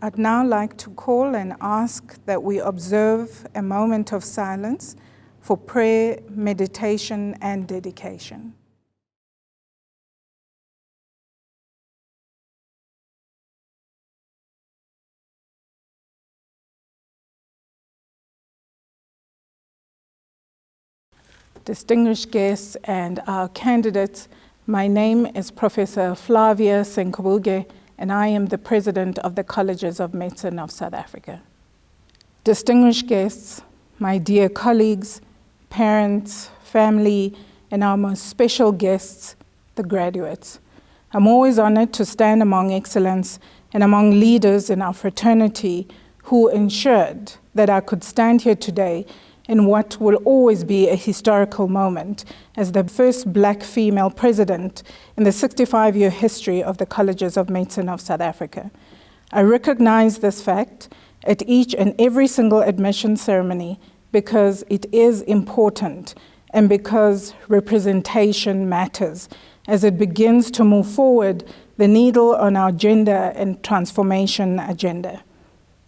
I'd now like to call and ask that we observe a moment of silence for prayer, meditation, and dedication. Distinguished guests and our candidates, my name is Professor Flavia Senkubuge, and I am the President of the Colleges of Medicine of South Africa. Distinguished guests, my dear colleagues, parents, family, and our most special guests, the graduates. I'm always honored to stand among excellence and among leaders in our fraternity who ensured that I could stand here today in what will always be a historical moment as the first Black female president in the 65-year history of the Colleges of Medicine of South Africa. I recognize this fact at each and every single admission ceremony because it is important and because representation matters as it begins to move forward the needle on our gender and transformation agenda.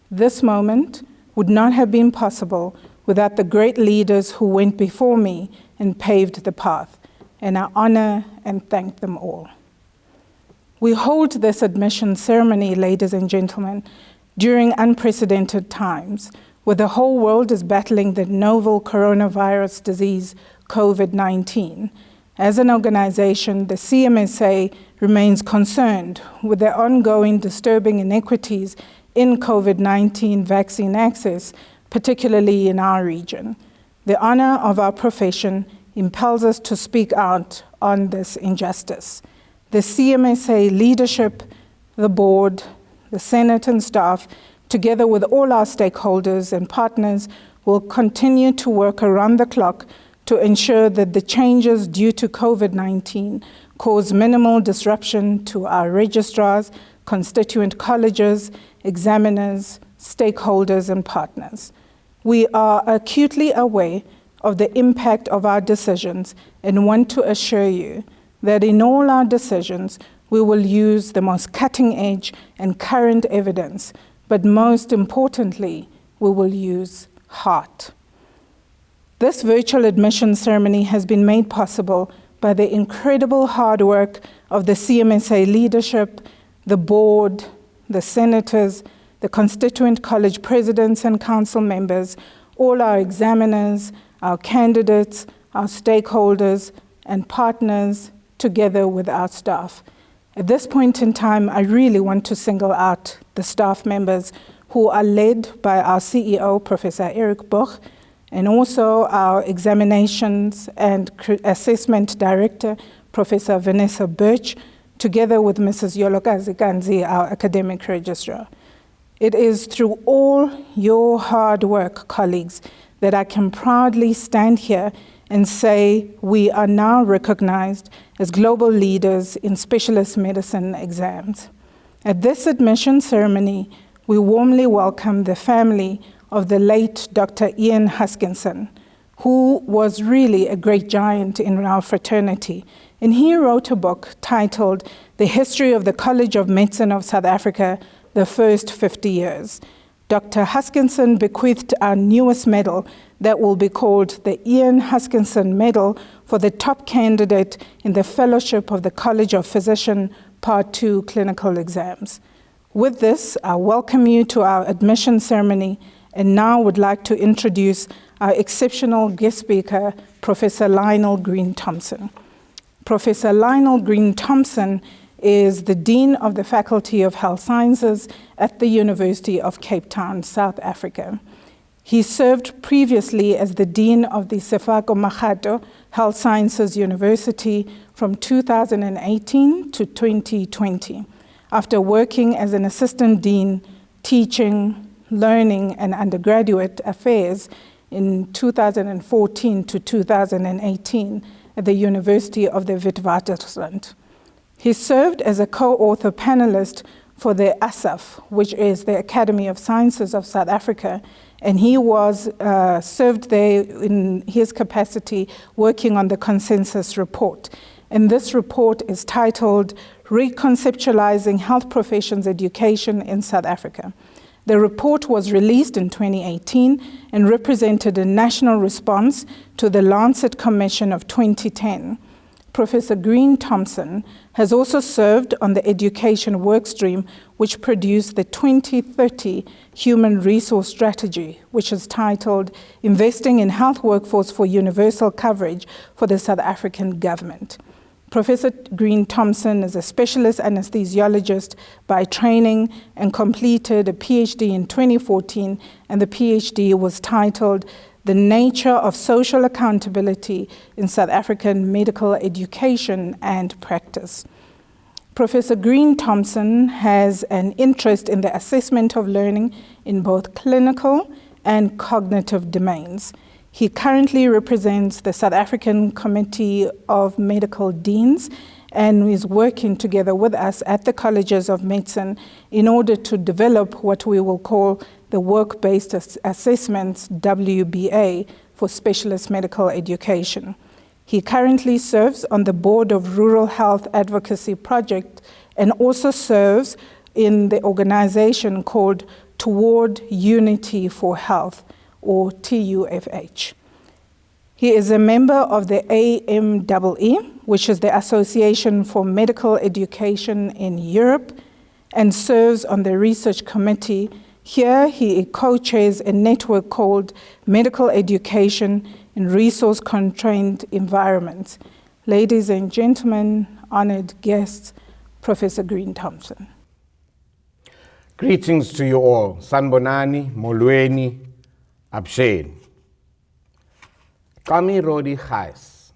This moment would not have been possible without the great leaders who went before me and paved the path, and I honor and thank them all. We hold this admission ceremony, ladies and gentlemen, during unprecedented times, where the whole world is battling the novel coronavirus disease, COVID-19. As an organization, the CMSA remains concerned with the ongoing disturbing inequities in COVID-19 vaccine access, particularly in our region. The honor of our profession impels us to speak out on this injustice. The CMSA leadership, the board, the Senate and staff, together with all our stakeholders and partners, will continue to work around the clock to ensure that the changes due to COVID-19 cause minimal disruption to our registrars, constituent colleges, examiners, stakeholders, and partners. We are acutely aware of the impact of our decisions and want to assure you that in all our decisions, we will use the most cutting-edge and current evidence, but most importantly, we will use heart. This virtual admission ceremony has been made possible by the incredible hard work of the CMSA leadership, the board, the senators, the constituent college presidents and council members, all our examiners, our candidates, our stakeholders, and partners, together with our staff. At this point in time, I really want to single out the staff members who are led by our CEO, Professor Eric Buch, and also our examinations and assessment director, Professor Vanessa Birch, together with Mrs. Yolokazi Kanzi, our academic registrar. It is through all your hard work, colleagues, that I can proudly stand here and say we are now recognized as global leaders in specialist medicine exams. At this admission ceremony, we warmly welcome the family of the late Dr. Ian Huskinson, who was really a great giant in our fraternity. And he wrote a book titled The History of the College of Medicine of South Africa, the First 50 Years. Dr. Huskinson bequeathed our newest medal that will be called the Ian Huskinson Medal for the top candidate in the Fellowship of the College of Physicians Part 2 clinical exams. With this, I welcome you to our admission ceremony and now would like to introduce our exceptional guest speaker, Professor Lionel Green-Thompson. Professor Lionel Green-Thompson is the Dean of the Faculty of Health Sciences at the University of Cape Town, South Africa. He served previously as the Dean of the Sefako Makgato Health Sciences University from 2018 to 2020, after working as an Assistant Dean, Teaching, Learning, and Undergraduate Affairs in 2014 to 2018 at the University of the Witwatersrand. He served as a co-author panelist for the ASAF, which is the Academy of Sciences of South Africa, and he was served there in his capacity working on the consensus report. And this report is titled Reconceptualizing Health Professions Education in South Africa. The report was released in 2018 and represented a national response to the Lancet Commission of 2010. Professor Green Thompson has also served on the education workstream, which produced the 2030 Human Resource Strategy, which is titled Investing in Health Workforce for Universal Coverage for the South African Government. Professor Green Thompson is a specialist anesthesiologist by training and completed a PhD in 2014, and the PhD was titled The Nature of Social Accountability in South African Medical Education and Practice. Professor Green Thompson has an interest in the assessment of learning in both clinical and cognitive domains. He currently represents the South African Committee of Medical Deans and is working together with us at the Colleges of Medicine in order to develop what we will call the Work-Based Assessments, WBA, for specialist medical education. He currently serves on the board of Rural Health Advocacy Project and also serves in the organization called Toward Unity for Health, or TUFH. He is a member of the AMEE, which is the Association for Medical Education in Europe, and serves on the research committee. Here he co-chairs a network called Medical Education in Resource-Constrained Environments. Ladies and gentlemen, honored guests, Professor Green Thompson. Greetings to you all. Sanbonani, Molweni, Abshane. Kami Rodi Khais.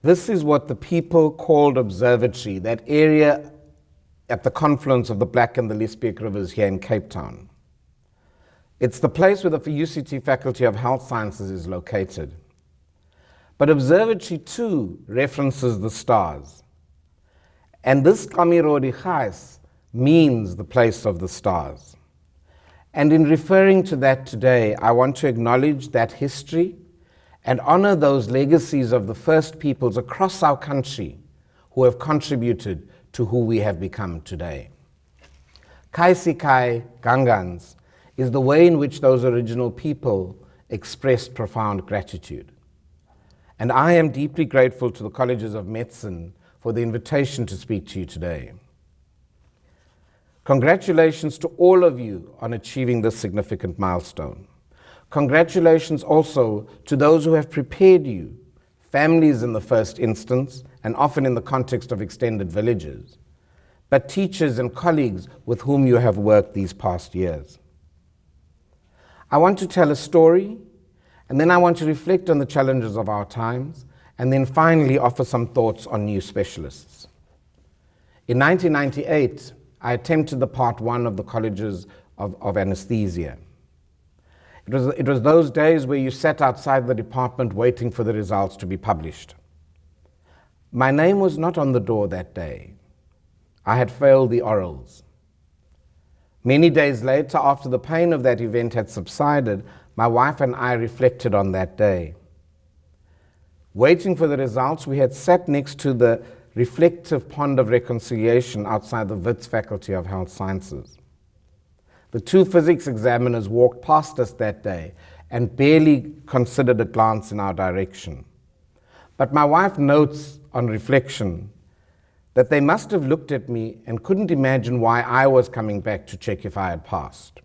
This is what the people called Observatory, that area at the confluence of the Black and the Lesbian rivers here in Cape Town. It's the place where the UCT Faculty of Health Sciences is located. But Observatory too references the stars. And this Kami Rodi Khais means the place of the stars. And in referring to that today, I want to acknowledge that history and honor those legacies of the first peoples across our country who have contributed to who we have become today. Kaisikai Gangans is the way in which those original people expressed profound gratitude. And I am deeply grateful to the Colleges of Medicine for the invitation to speak to you today. Congratulations to all of you on achieving this significant milestone. Congratulations also to those who have prepared you, families in the first instance, and often in the context of extended villages, but teachers and colleagues with whom you have worked these past years. I want to tell a story, and then I want to reflect on the challenges of our times, and then finally offer some thoughts on new specialists. In 1998, I attempted the part one of the Colleges of Anesthesia. It was those days where you sat outside the department waiting for the results to be published. My name was not on the door that day. I had failed the orals. Many days later, after the pain of that event had subsided, my wife and I reflected on that day. Waiting for the results, we had sat next to the reflective pond of reconciliation outside the Wits Faculty of Health Sciences. The two physics examiners walked past us that day and barely considered a glance in our direction. But my wife notes on reflection that they must have looked at me and couldn't imagine why I was coming back to check if I had passed.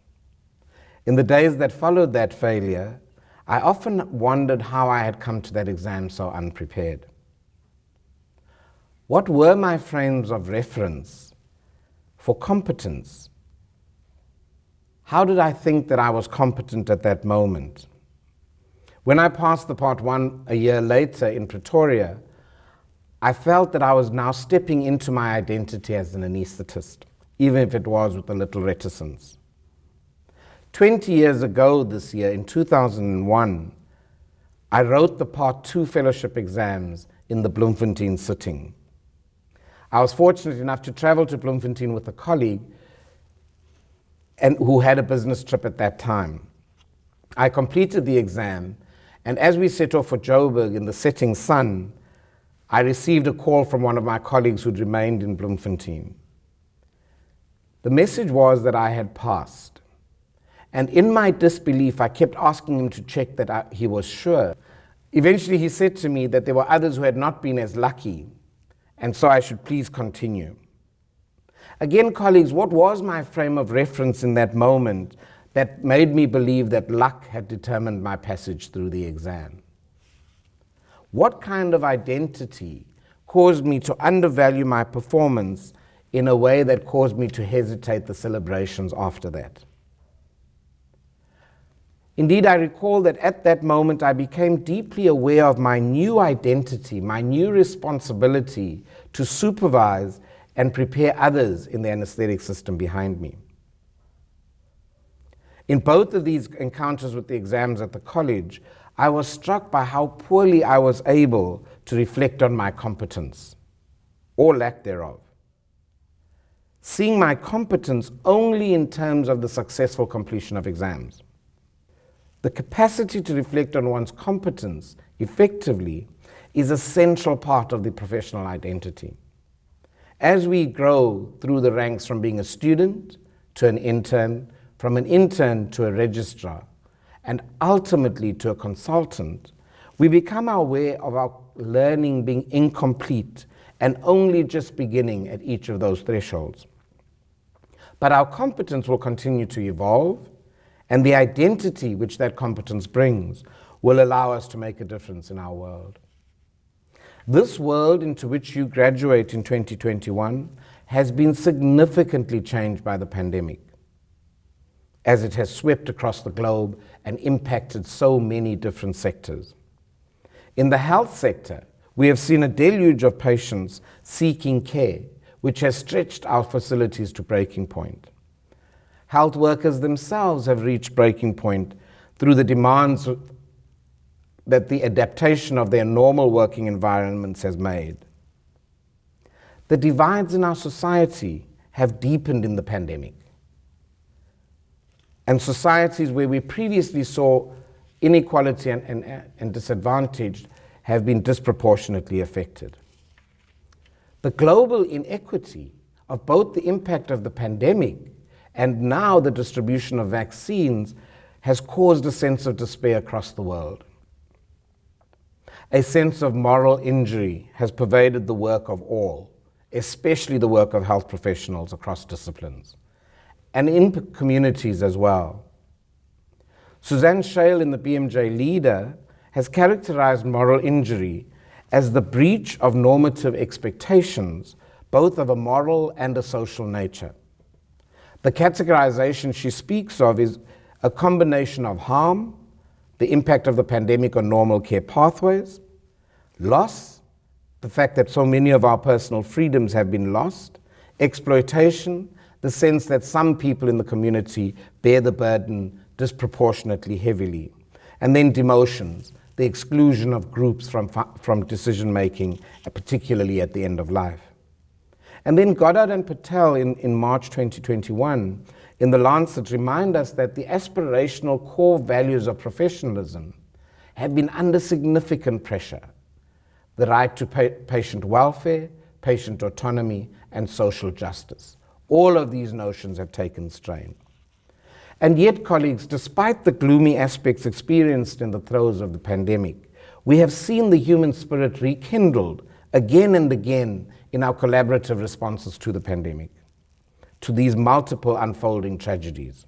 In the days that followed that failure, I often wondered how I had come to that exam so unprepared. What were my frames of reference for competence? How did I think that I was competent at that moment? When I passed the part one a year later in Pretoria, I felt that I was now stepping into my identity as an anaesthetist, even if it was with a little reticence. 20 years ago this year, in 2001, I wrote the part two fellowship exams in the Bloemfontein sitting. I was fortunate enough to travel to Bloemfontein with a colleague and who had a business trip at that time. I completed the exam, and as we set off for Joburg in the setting sun, I received a call from one of my colleagues who'd remained in Bloemfontein. The message was that I had passed, And in my disbelief, I kept asking him to check that he was sure. Eventually, he said to me that there were others who had not been as lucky, and so I should please continue. Again, colleagues, what was my frame of reference in that moment that made me believe that luck had determined my passage through the exam? What kind of identity caused me to undervalue my performance in a way that caused me to hesitate the celebrations after that? Indeed, I recall that at that moment I became deeply aware of my new identity, my new responsibility to supervise and prepare others in the anesthetic system behind me. In both of these encounters with the exams at the college, I was struck by how poorly I was able to reflect on my competence, or lack thereof. Seeing my competence only in terms of the successful completion of exams. The capacity to reflect on one's competence effectively is a central part of the professional identity. As we grow through the ranks from being a student to an intern, from an intern to a registrar, and ultimately to a consultant, we become aware of our learning being incomplete and only just beginning at each of those thresholds. But our competence will continue to evolve, and the identity which that competence brings will allow us to make a difference in our world. This world into which you graduate in 2021 has been significantly changed by the pandemic, as it has swept across the globe and impacted so many different sectors. In the health sector, we have seen a deluge of patients seeking care, which has stretched our facilities to breaking point. Health workers themselves have reached breaking point through the demands that the adaptation of their normal working environments has made. The divides in our society have deepened in the pandemic. And societies where we previously saw inequality and disadvantage have been disproportionately affected. The global inequity of both the impact of the pandemic and now the distribution of vaccines has caused a sense of despair across the world. A sense of moral injury has pervaded the work of all, especially the work of health professionals across disciplines, and in communities as well. Suzanne Shale in the BMJ Leader has characterized moral injury as the breach of normative expectations, both of a moral and a social nature. The categorization she speaks of is a combination of harm, the impact of the pandemic on normal care pathways, loss, the fact that so many of our personal freedoms have been lost, exploitation, the sense that some people in the community bear the burden disproportionately heavily, and then demotions, the exclusion of groups from decision-making, particularly at the end of life. And then Goddard and Patel in March 2021 in The Lancet remind us that the aspirational core values of professionalism have been under significant pressure. The right to patient welfare, patient autonomy, and social justice. All of these notions have taken strain. And yet, colleagues, despite the gloomy aspects experienced in the throes of the pandemic, we have seen the human spirit rekindled again and again in our collaborative responses to the pandemic, to these multiple unfolding tragedies.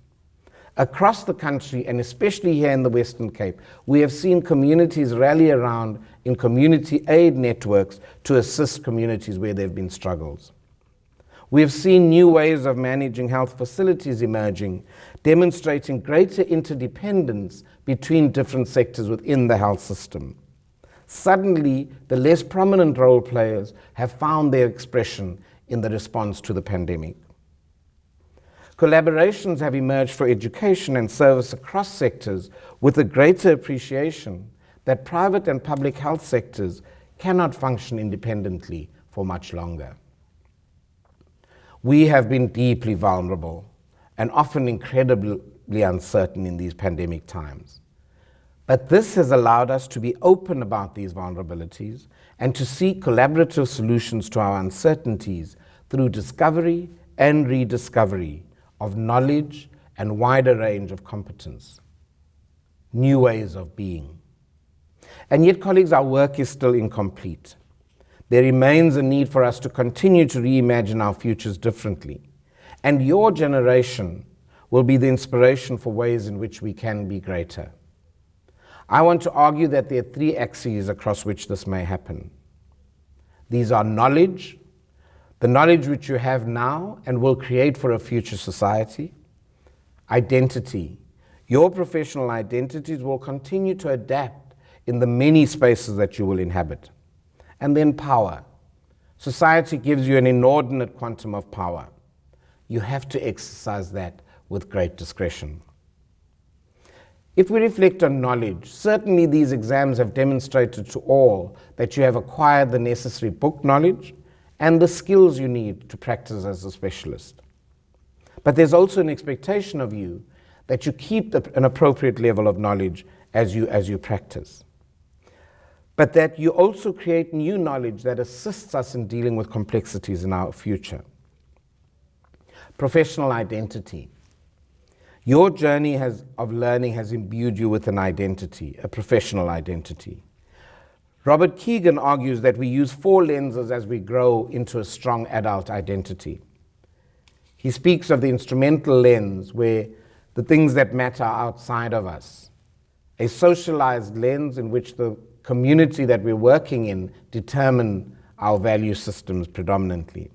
Across the country, and especially here in the Western Cape, we have seen communities rally around in community aid networks to assist communities where there have been struggles. We have seen new ways of managing health facilities emerging, demonstrating greater interdependence between different sectors within the health system. Suddenly, the less prominent role players have found their expression in the response to the pandemic. Collaborations have emerged for education and service across sectors with a greater appreciation that private and public health sectors cannot function independently for much longer. We have been deeply vulnerable and often incredibly uncertain in these pandemic times. But this has allowed us to be open about these vulnerabilities and to seek collaborative solutions to our uncertainties through discovery and rediscovery of knowledge and wider range of competence, new ways of being. And yet, colleagues, our work is still incomplete. There remains a need for us to continue to reimagine our futures differently. And your generation will be the inspiration for ways in which we can be greater. I want to argue that there are three axes across which this may happen. These are knowledge, the knowledge which you have now and will create for a future society. Identity. Your professional identities will continue to adapt in the many spaces that you will inhabit. And then power. Society gives you an inordinate quantum of power. You have to exercise that with great discretion. If we reflect on knowledge, certainly these exams have demonstrated to all that you have acquired the necessary book knowledge and the skills you need to practice as a specialist. But there's also an expectation of you that you keep an appropriate level of knowledge as you practice. But that you also create new knowledge that assists us in dealing with complexities in our future. Professional identity. Your journey of learning has imbued you with an identity, a professional identity. Robert Keegan argues that we use 4 lenses as we grow into a strong adult identity. He speaks of the instrumental lens, where the things that matter are outside of us. A socialized lens in which the community that we're working in determine our value systems predominantly.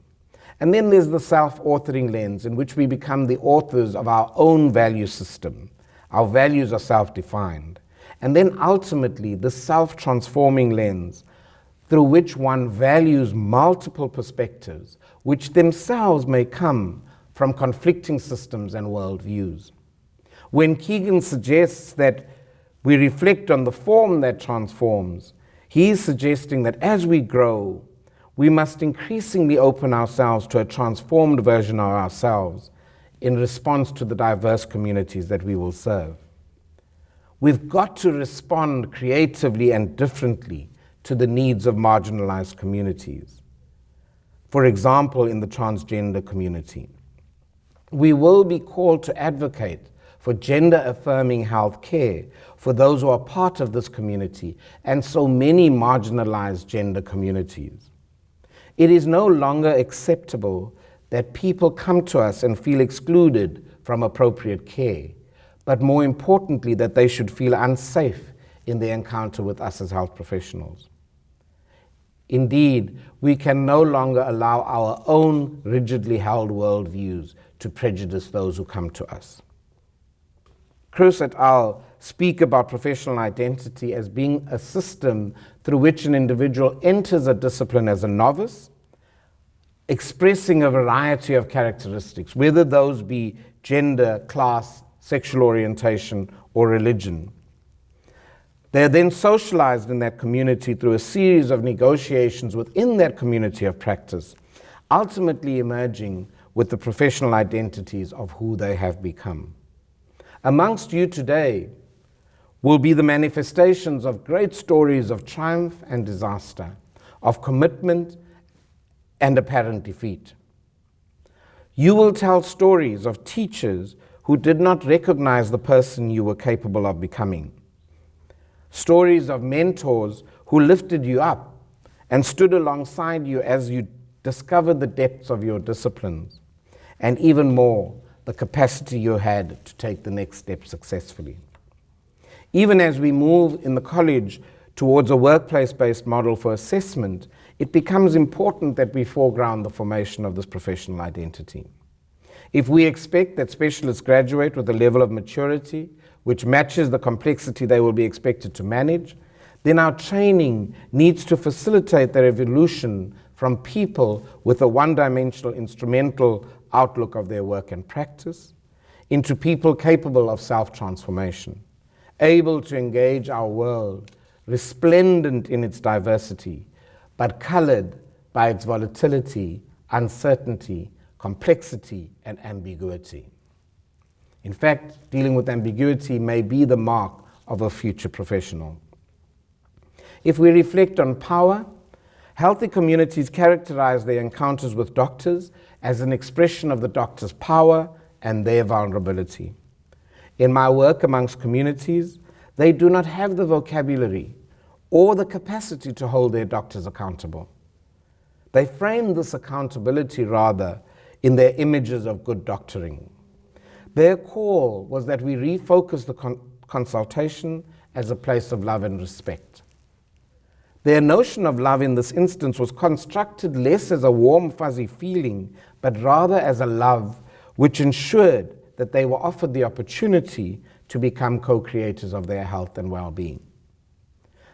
And then there's the self-authoring lens in which we become the authors of our own value system. Our values are self-defined. And then ultimately the self-transforming lens through which one values multiple perspectives, which themselves may come from conflicting systems and worldviews. When Keegan suggests that we reflect on the form that transforms, he is suggesting that as we grow, we must increasingly open ourselves to a transformed version of ourselves in response to the diverse communities that we will serve. We've got to respond creatively and differently to the needs of marginalized communities. For example, in the transgender community, we will be called to advocate for gender-affirming health care for those who are part of this community and so many marginalized gender communities. It is no longer acceptable that people come to us and feel excluded from appropriate care, but more importantly, that they should feel unsafe in their encounter with us as health professionals. Indeed, we can no longer allow our own rigidly held worldviews to prejudice those who come to us. Cruz et al. Speak about professional identity as being a system through which an individual enters a discipline as a novice, expressing a variety of characteristics, whether those be gender, class, sexual orientation, or religion. They are then socialized in that community through a series of negotiations within that community of practice, ultimately emerging with the professional identities of who they have become. Amongst you today will be the manifestations of great stories of triumph and disaster, of commitment and apparent defeat. You will tell stories of teachers who did not recognize the person you were capable of becoming. Stories of mentors who lifted you up and stood alongside you as you discovered the depths of your disciplines, and even more, the capacity you had to take the next step successfully. Even as we move in the college towards a workplace-based model for assessment, it becomes important that we foreground the formation of this professional identity. If we expect that specialists graduate with a level of maturity which matches the complexity they will be expected to manage, then our training needs to facilitate their evolution from people with a one-dimensional instrumental outlook of their work and practice into people capable of self-transformation, able to engage our world, resplendent in its diversity, but colored by its volatility, uncertainty, complexity, and ambiguity. In fact, dealing with ambiguity may be the mark of a future professional. If we reflect on power, healthy communities characterize their encounters with doctors as an expression of the doctor's power and their vulnerability. In my work amongst communities, they do not have the vocabulary or the capacity to hold their doctors accountable. They frame this accountability rather in their images of good doctoring. Their call was that we refocus the consultation as a place of love and respect. Their notion of love in this instance was constructed less as a warm, fuzzy feeling, but rather as a love which ensured that they were offered the opportunity to become co-creators of their health and well-being.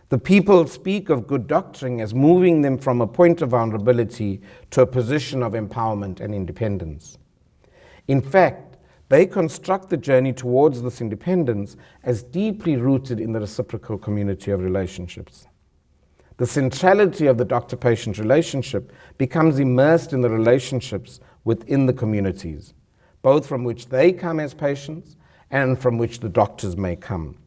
The people speak of good doctoring as moving them from a point of vulnerability to a position of empowerment and independence. In fact, they construct the journey towards this independence as deeply rooted in the reciprocal community of relationships. The centrality of the doctor-patient relationship becomes immersed in the relationships within the communities, both from which they come as patients and from which the doctors may come.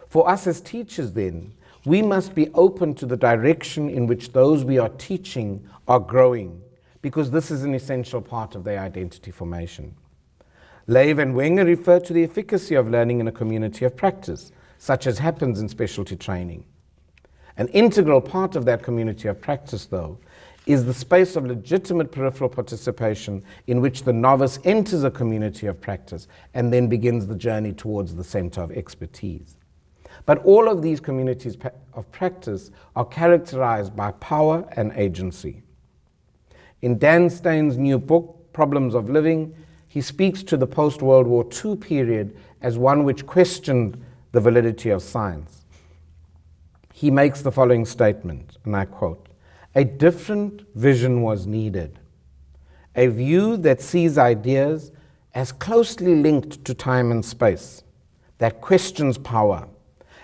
For us as teachers then, we must be open to the direction in which those we are teaching are growing, because this is an essential part of their identity formation. Lave and Wenger refer to the efficacy of learning in a community of practice, such as happens in specialty training. An integral part of that community of practice, though, is the space of legitimate peripheral participation in which the novice enters a community of practice and then begins the journey towards the center of expertise. But all of these communities of practice are characterized by power and agency. In Dan Stein's new book, Problems of Living, he speaks to the post-World War II period as one which questioned the validity of science. He makes the following statement, and I quote, "A different vision was needed, a view that sees ideas as closely linked to time and space, that questions power,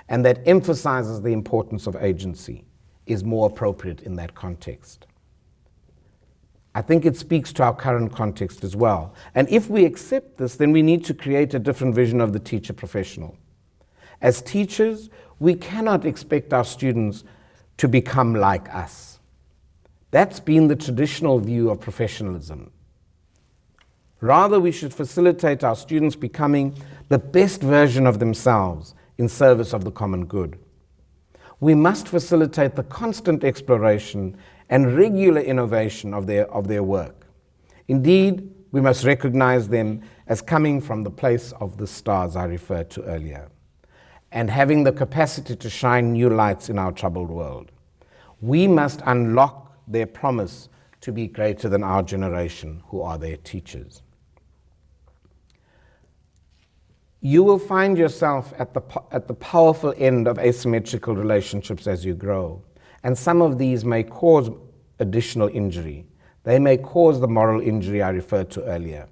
and that emphasizes the importance of agency, is more appropriate in that context." I think it speaks to our current context as well. And if we accept this, then we need to create a different vision of the teacher professional. As teachers, we cannot expect our students to become like us. That's been the traditional view of professionalism. Rather, we should facilitate our students becoming the best version of themselves in service of the common good. We must facilitate the constant exploration and regular innovation of their work. Indeed, we must recognize them as coming from the place of the stars I referred to earlier, and having the capacity to shine new lights in our troubled world. We must unlock their promise to be greater than our generation, who are their teachers. You will find yourself at the powerful end of asymmetrical relationships as you grow, and some of these may cause additional injury. They may cause the moral injury I referred to earlier.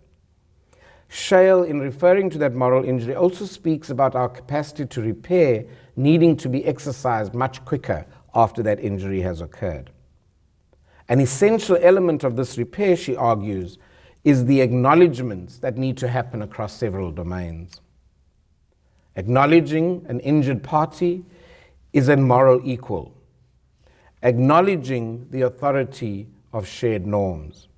Shale, in referring to that moral injury, also speaks about our capacity to repair needing to be exercised much quicker after that injury has occurred. An essential element of this repair, she argues, is the acknowledgements that need to happen across several domains. Acknowledging an injured party is a moral equal. Acknowledging the authority of shared norms.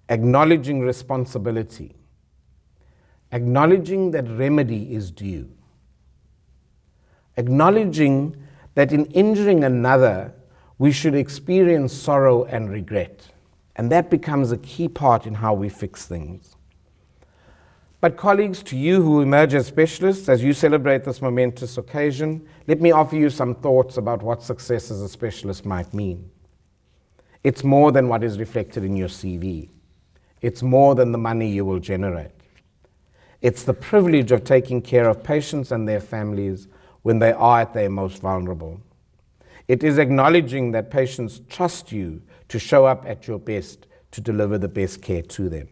Acknowledging responsibility. Acknowledging that remedy is due. Acknowledging that in injuring another, we should experience sorrow and regret. And that becomes a key part in how we fix things. But colleagues, to you who emerge as specialists, as you celebrate this momentous occasion, let me offer you some thoughts about what success as a specialist might mean. It's more than what is reflected in your CV. It's more than the money you will generate. It's the privilege of taking care of patients and their families when they are at their most vulnerable. It is acknowledging that patients trust you to show up at your best to deliver the best care to them.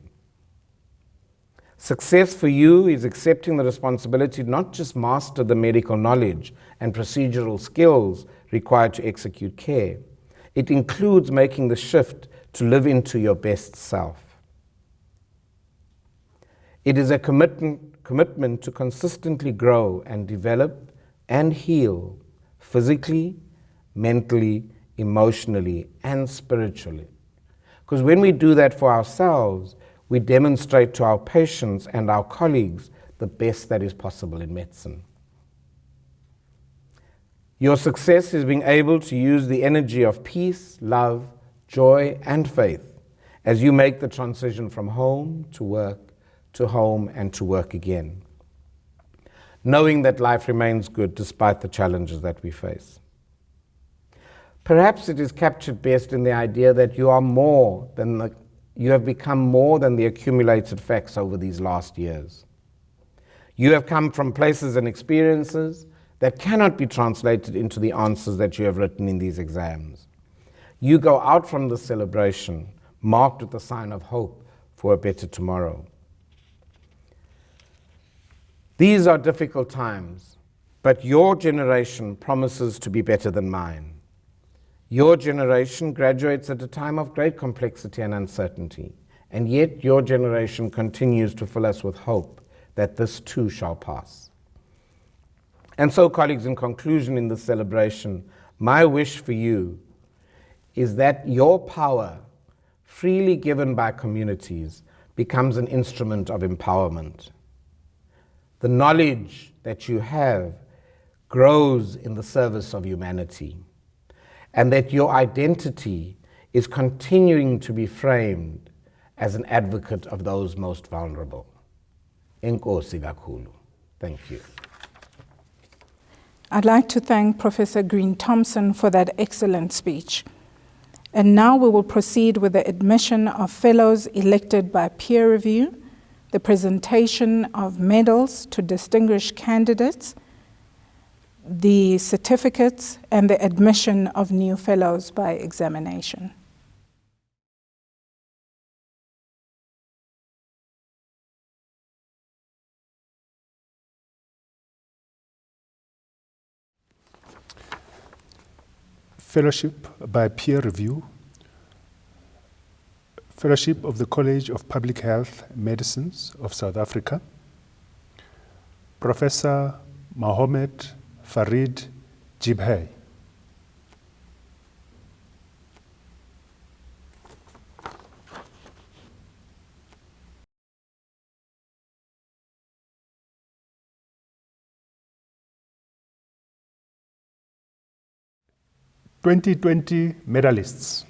Success for you is accepting the responsibility to not just master the medical knowledge and procedural skills required to execute care. It includes making the shift to live into your best self. It is a commitment to consistently grow and develop and heal physically, mentally, emotionally, and spiritually. Because when we do that for ourselves, we demonstrate to our patients and our colleagues the best that is possible in medicine. Your success is being able to use the energy of peace, love, joy, and faith as you make the transition from home to work, to home, and to work again, knowing that life remains good despite the challenges that we face. Perhaps it is captured best in the idea that you have become more than the accumulated facts over these last years. You have come from places and experiences that cannot be translated into the answers that you have written in these exams. You go out from the celebration marked with the sign of hope for a better tomorrow. These are difficult times, but your generation promises to be better than mine. Your generation graduates at a time of great complexity and uncertainty, and yet your generation continues to fill us with hope that this too shall pass. And so, colleagues, in conclusion in this celebration, my wish for you is that your power, freely given by communities, becomes an instrument of empowerment. The knowledge that you have grows in the service of humanity, and that your identity is continuing to be framed as an advocate of those most vulnerable. Enkosi kakhulu. Thank you. I'd like to thank Professor Green-Thompson for that excellent speech. And now we will proceed with the admission of fellows elected by peer review, the presentation of medals to distinguished candidates, the certificates, and the admission of new fellows by examination. Fellowship by peer review, Fellowship of the College of Public Health Medicines of South Africa, Professor Mohammed Farid Jibhai. (2020) medalists.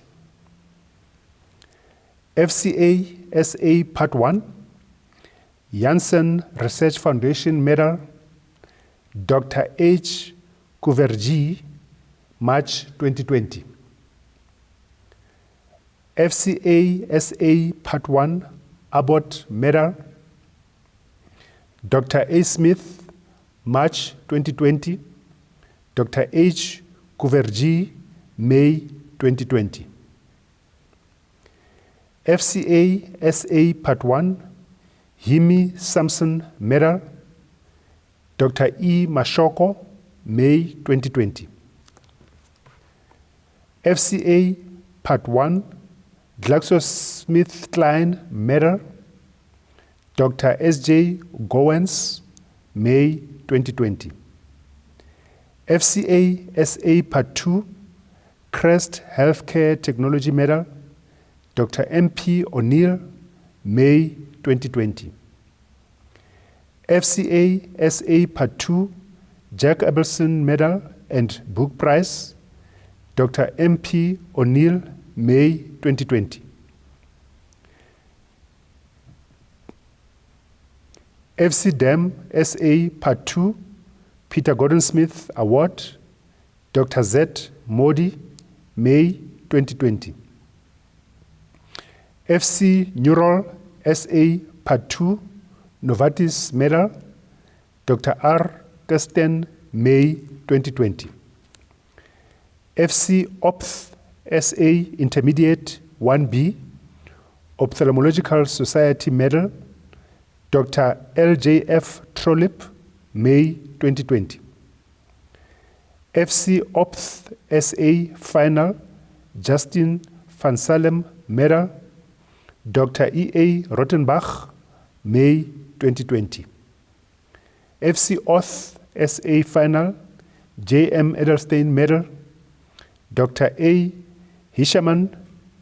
FCA SA Part 1, Janssen Research Foundation Medal, Dr. H. Kuverji, March 2020. FCA SA Part 1, Abbott Medal, Dr. A. Smith, March 2020, Dr. H. Kuverji, May 2020. FCA SA Part 1, Himi Samson Medal, Dr. E. Mashoko, May 2020. FCA Part 1, GlaxoSmithKline Medal, Dr. S.J. Gowens, May 2020. FCA SA Part 2, Crest Healthcare Technology Medal, Dr. M.P. O'Neill, May 2020. FCA SA Part 2, Jack Abelson Medal and Book Prize, Dr. M.P. O'Neill, May 2020. FCDEM SA Part 2, Peter Gordon Smith Award, Dr. Z. Modi, May 2020. FC Neural SA Part 2, Novartis Medal, Dr. R. Kirsten, May 2020. FC Opth SA Intermediate 1B, Ophthalmological Society Medal, Dr. L.J.F. Trolip, May 2020. FC Opth SA Final, Justin Van Salem Medal, Dr. E.A. Rottenbach, May 2020. FC Oth SA Final, J.M. Edelstein Medal, Dr. A. Hishaman,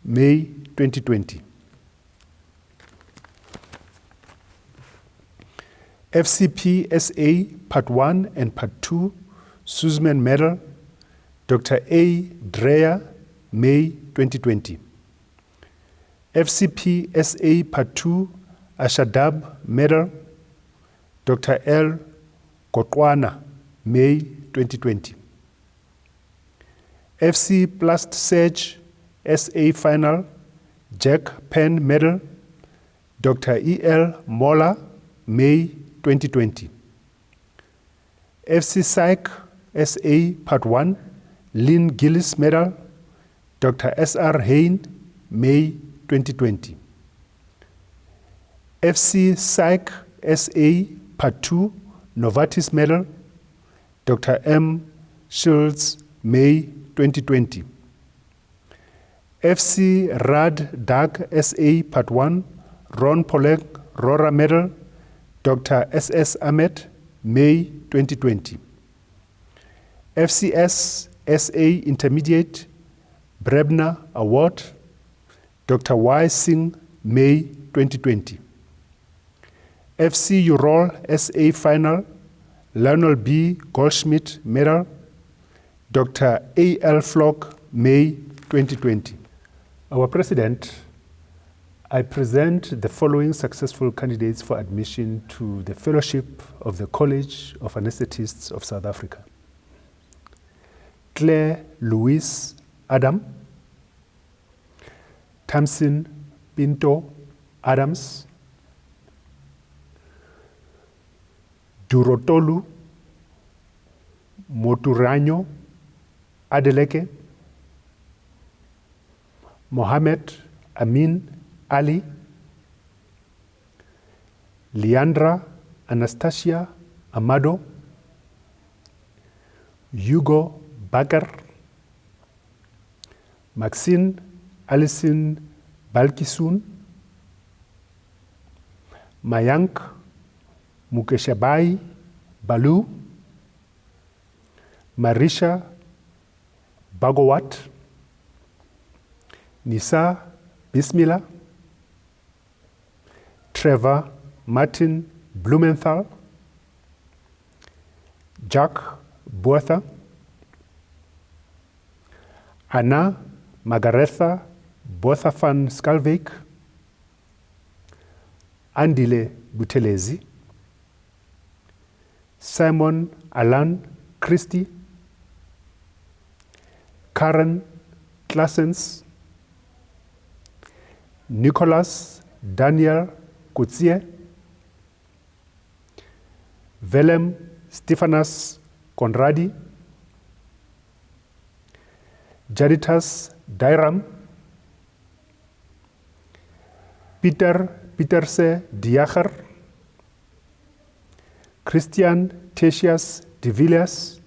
May 2020. FCPSA Part 1 and Part 2 Suzman Medal, Dr. A. Dreyer, May 2020. FCPSA Part 2 Ashadab Medal, Dr. L. Kotwana, May 2020. FC Plast Surge SA Final, Jack Penn Medal, Dr. E.L. Mola, May 2020. FC Psych SA Part 1, Lynn Gillis Medal, Dr. S.R. Hain, May 2020. FC Psych SA Part 2, Novartis Medal, Dr. M. Schultz, May 2020. FC Rad Dag SA Part 1, Ron Polek Rora Medal, Dr. S.S. Ahmed, May 2020. FCS SA Intermediate Brebner Award, Dr. Y. Singh, May 2020. FC Ural SA Final, Lionel B. Goldschmidt Medal, Dr. A.L. Flock, May 2020. Our President, I present the following successful candidates for admission to the Fellowship of the College of Anesthetists of South Africa. Claire Louise Adam, Tamsin Pinto Adams, Durotolu Moturanyo Adeleke, Mohamed Amin Ali, Leandra Anastasia Amado, Hugo Baker, Maxine Alison Balkisun, Mayank Mukeshabai Balu, Marisha Bagowat, Nisa Bismillah, Trevor Martin Blumenthal, Jack Botha, Anna Margaretha Botha van Skalvik, Andile Butelezi, Simon Alan Christie, Karen Classens, Nicholas Daniel Kutsie, Velem Stephanas Conradi, Jaditas Dairam, Peter Peterse Diacher, Christian Tetius de Villiers,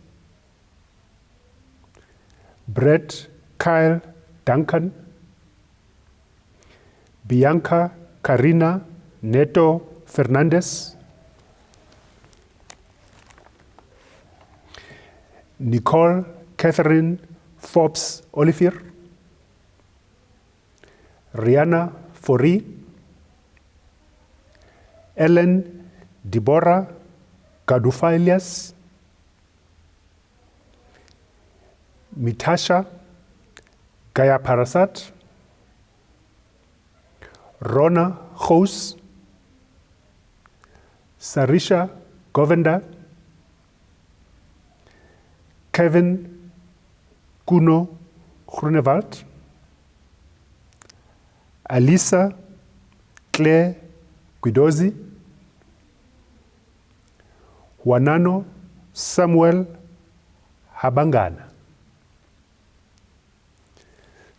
Brett Kyle Duncan, Bianca Karina Neto Fernandez, Nicole Catherine Forbes Olivier, Rihanna Fori, Ellen Deborah Gadufailias, Mitasha Gaya Parasat, Rona Hous, Sarisha Govenda, Kevin Kuno Grunewald, Alisa Claire Guidozi, Wanano Samuel Habangana,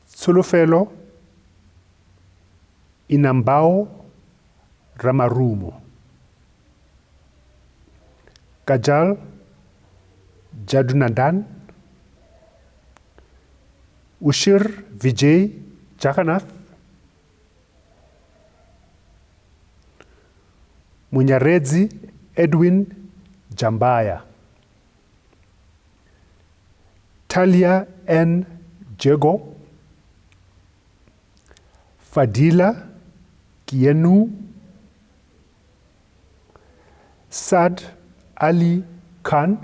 Tsulufelo Inambao Ramarumo, Kajal Jadunandan, Ushir Vijay Jagannath, Munyaredzi Edwin Jambaya, Talia N. Jego, Fadila Kienu, Saad Ali Khan,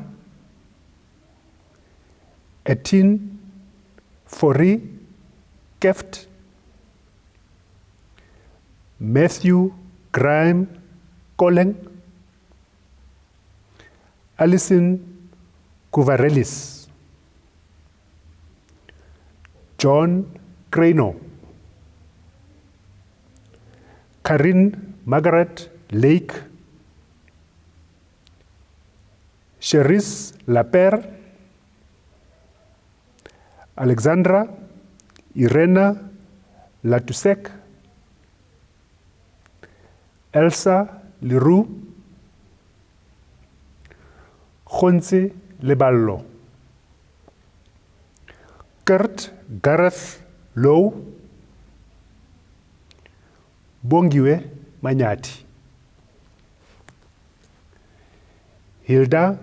Etin Fori Keft, Matthew Graham Koleng, Alison Kuvarelis, John Crano, Karin Margaret Lake, Cherise Lapere, Alexandra Irena Latusek, Elsa Leroux, Khonzi Leballo, Kurt Gareth Low, Bongiwe Manyati, Hilda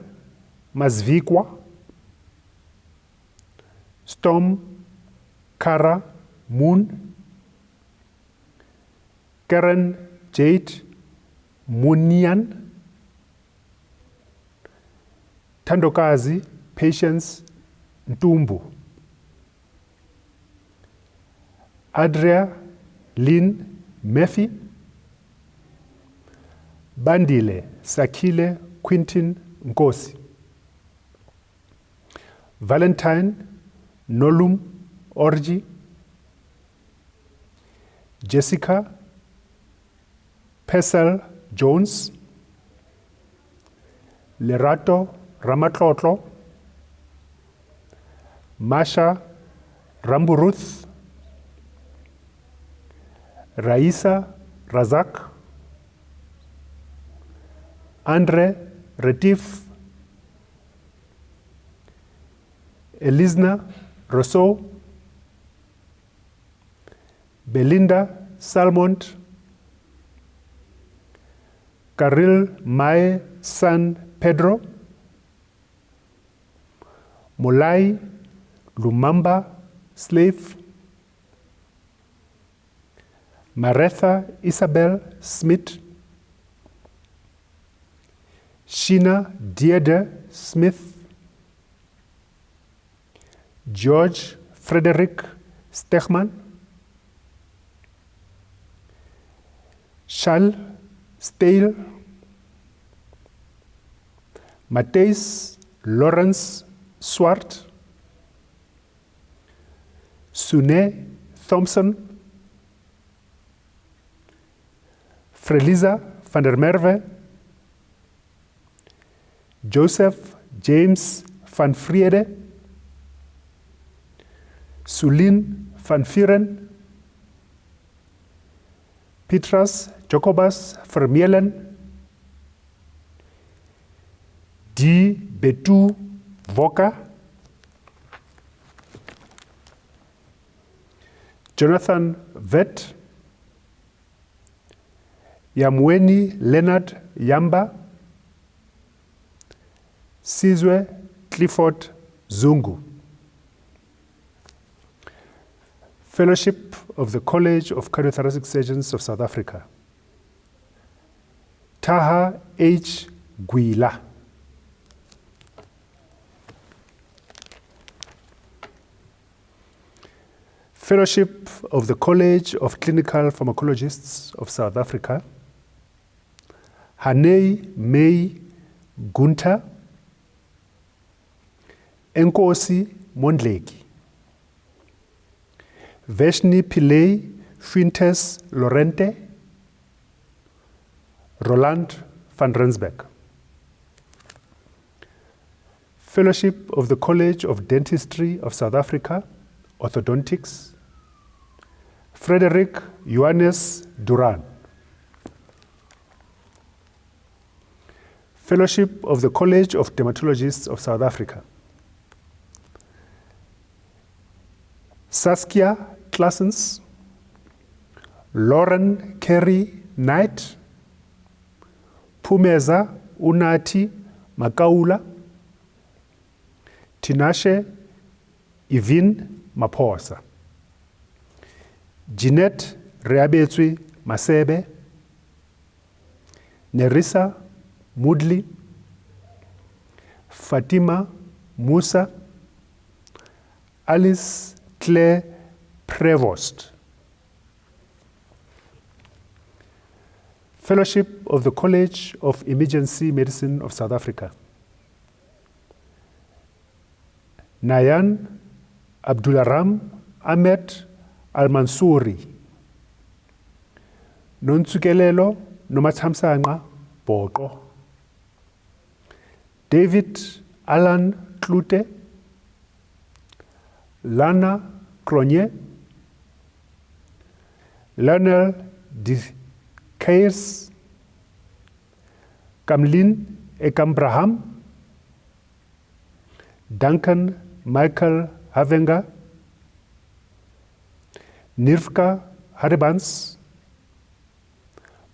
Mazvikwa, Storm Kara Moon, Karen Jade Munian, Tandokazi Patience Ntumbu, Adria Lynn Murphy, Bandile Sakile Quintin Nkosi, Valentine Nolum Orji, Jessica Pesel Jones, Lerato Ramatlotlo, Masha Ramburuth, Raisa Razak, Andre Retif, Elizna Rousseau, Belinda Salmont, Karil Mae San Pedro, Molai Lumamba Slave, Maretha Isabel Smith, Sheena Diede Smith, George Frederick Stechman, Shal Stale, Matthijs Lawrence Swart, Sune Thompson, Freliza van der Merwe, Joseph James van Friede, Sulin van Vieren, Petrus Jacobus Vermeulen, Di Betu Voka, Jonathan Vet, Yamweni Leonard Yamba, Sizwe Clifford Zungu. Fellowship of the College of Cardiothoracic Surgeons of South Africa, Taha H. Gwila. Fellowship of the College of Clinical Pharmacologists of South Africa, Hanei May Gunter, Enkosi Mondleki, Veshni Pillay Fuentes Lorente, Roland van Rensbeck. Fellowship of the College of Dentistry of South Africa, Orthodontics, Frederick Johannes Duran. Fellowship of the College of Dermatologists of South Africa, Saskia Claessens, Lauren Kerry Knight, Pumeza Unati Makaula, Tinashe Ivin Maposa, Jeanette Reabetsui Masebe, Nerissa Mudli, Fatima Musa, Alice Claire Prevost. Fellowship of the College of Emergency Medicine of South Africa. Nayan Abdularam Ahmed Al-Mansouri. Nonsukelelo Nomathamsanga Boko. David Alan Klute. Lana Cronje. Lionel De Keyers. Kamlin Ekambraham. Duncan Michael Havenga. Nirfka Haribans.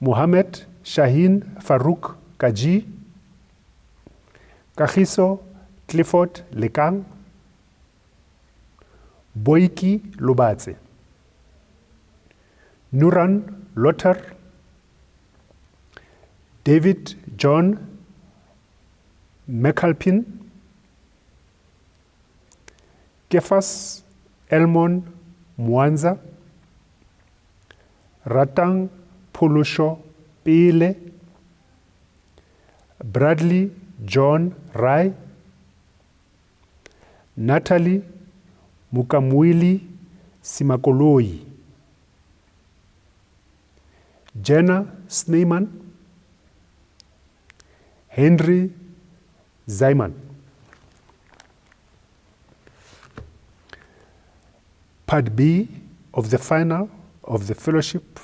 Mohamed Shaheen Farouk Kaji. Kagiso Clifford Lekang. Boiki Lubatse. Nuran Lothar. David John McAlpin. Kefas Elmon Mwanza. Ratang Pulusho Pile. Bradley John Rai. Natalie Mukamwili Simakoloi. Jenna Sneyman. Henry Zaiman. Part B of the final of the Fellowship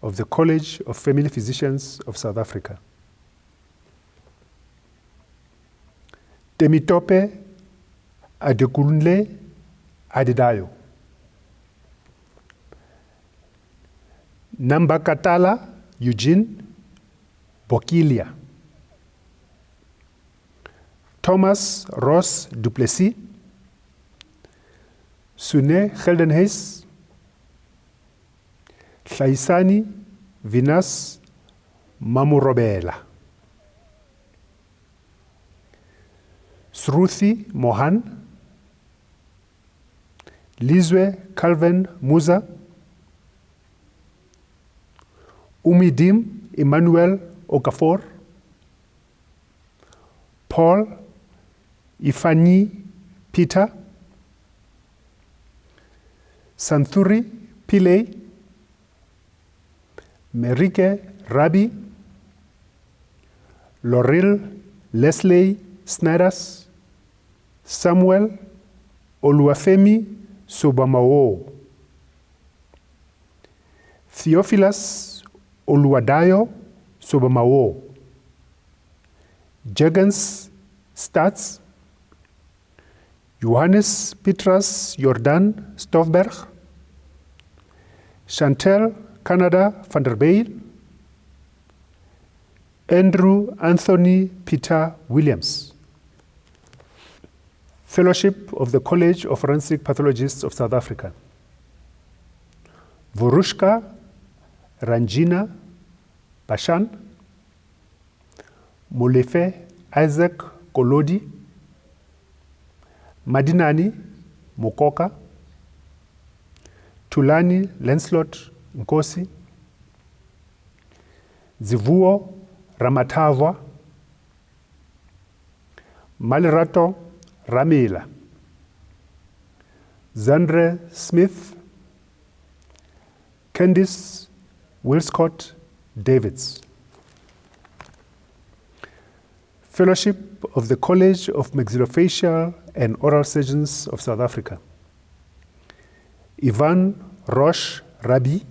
of the College of Family Physicians of South Africa. Temitope Adekunle Adedayo. Nambakatala Eugene Bokilia. Thomas Ross Duplessis. Sune Geldenhuys. Hlaisani Venus Mamurobela. Sruthi Mohan. Lizwe Calvin Musa. Umidim Emmanuel Okafor. Paul Ifani Peter. Santhuri Pillay. Merike Rabi. Laurel Leslie Snyders. Samuel Oluwafemi Sobamao. Theophilus Oluwadayo Sobamao. Jurgens Stats. Johannes Petrus Jordan Stofberg. Chantel Canada van der Bijl. Andrew Anthony Peter Williams. Fellowship of the College of Forensic Pathologists of South Africa. Vorushka Ranjina Bashan. Molefe Isaac Kolodi. Madinani Mokoka. Tulani Lancelot Nkosi. Zivuo Ramatavwa. Malirato Ramila. Zandre Smith. Candice Wilscott Davids. Fellowship of the College of Maxillofacial and Oral Surgeons of South Africa. Ivan Roche Rabi.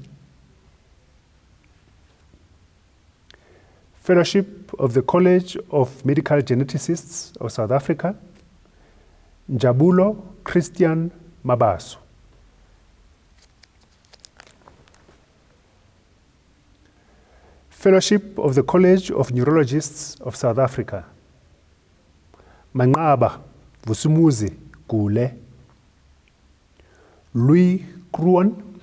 Fellowship of the College of Medical Geneticists of South Africa. Njabulo Christian Mabaso. Fellowship of the College of Neurologists of South Africa. Manqaba Vusumuzi Gule. Louis Kruon.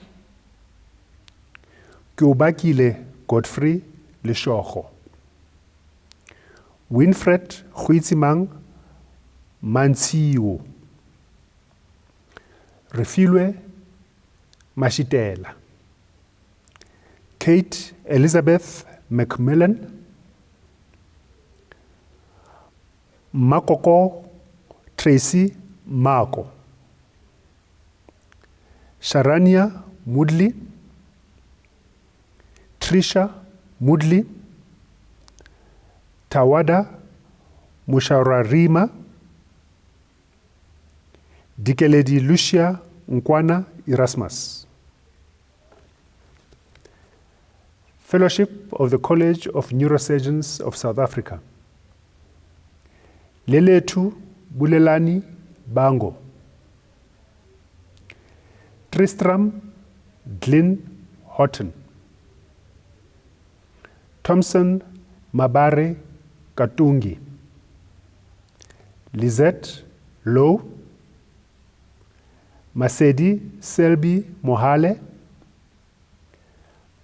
Kyobakile Godfrey Leshogo. Winfred Huitsimang Mantsiwo, Refilwe Mashitela, Kate Elizabeth Macmillan, Makoko Tracy Mako, Sharania Mudli, Trisha Mudli, Tawada Mushararima, Dikeledi Lucia Nkwana Erasmus. Fellowship of the College of Neurosurgeons of South Africa. Leletu Bulelani Bango, Tristram Glyn Houghton, Thompson Mabare Katungi, Lizette Low, Masedi Selby Mohale,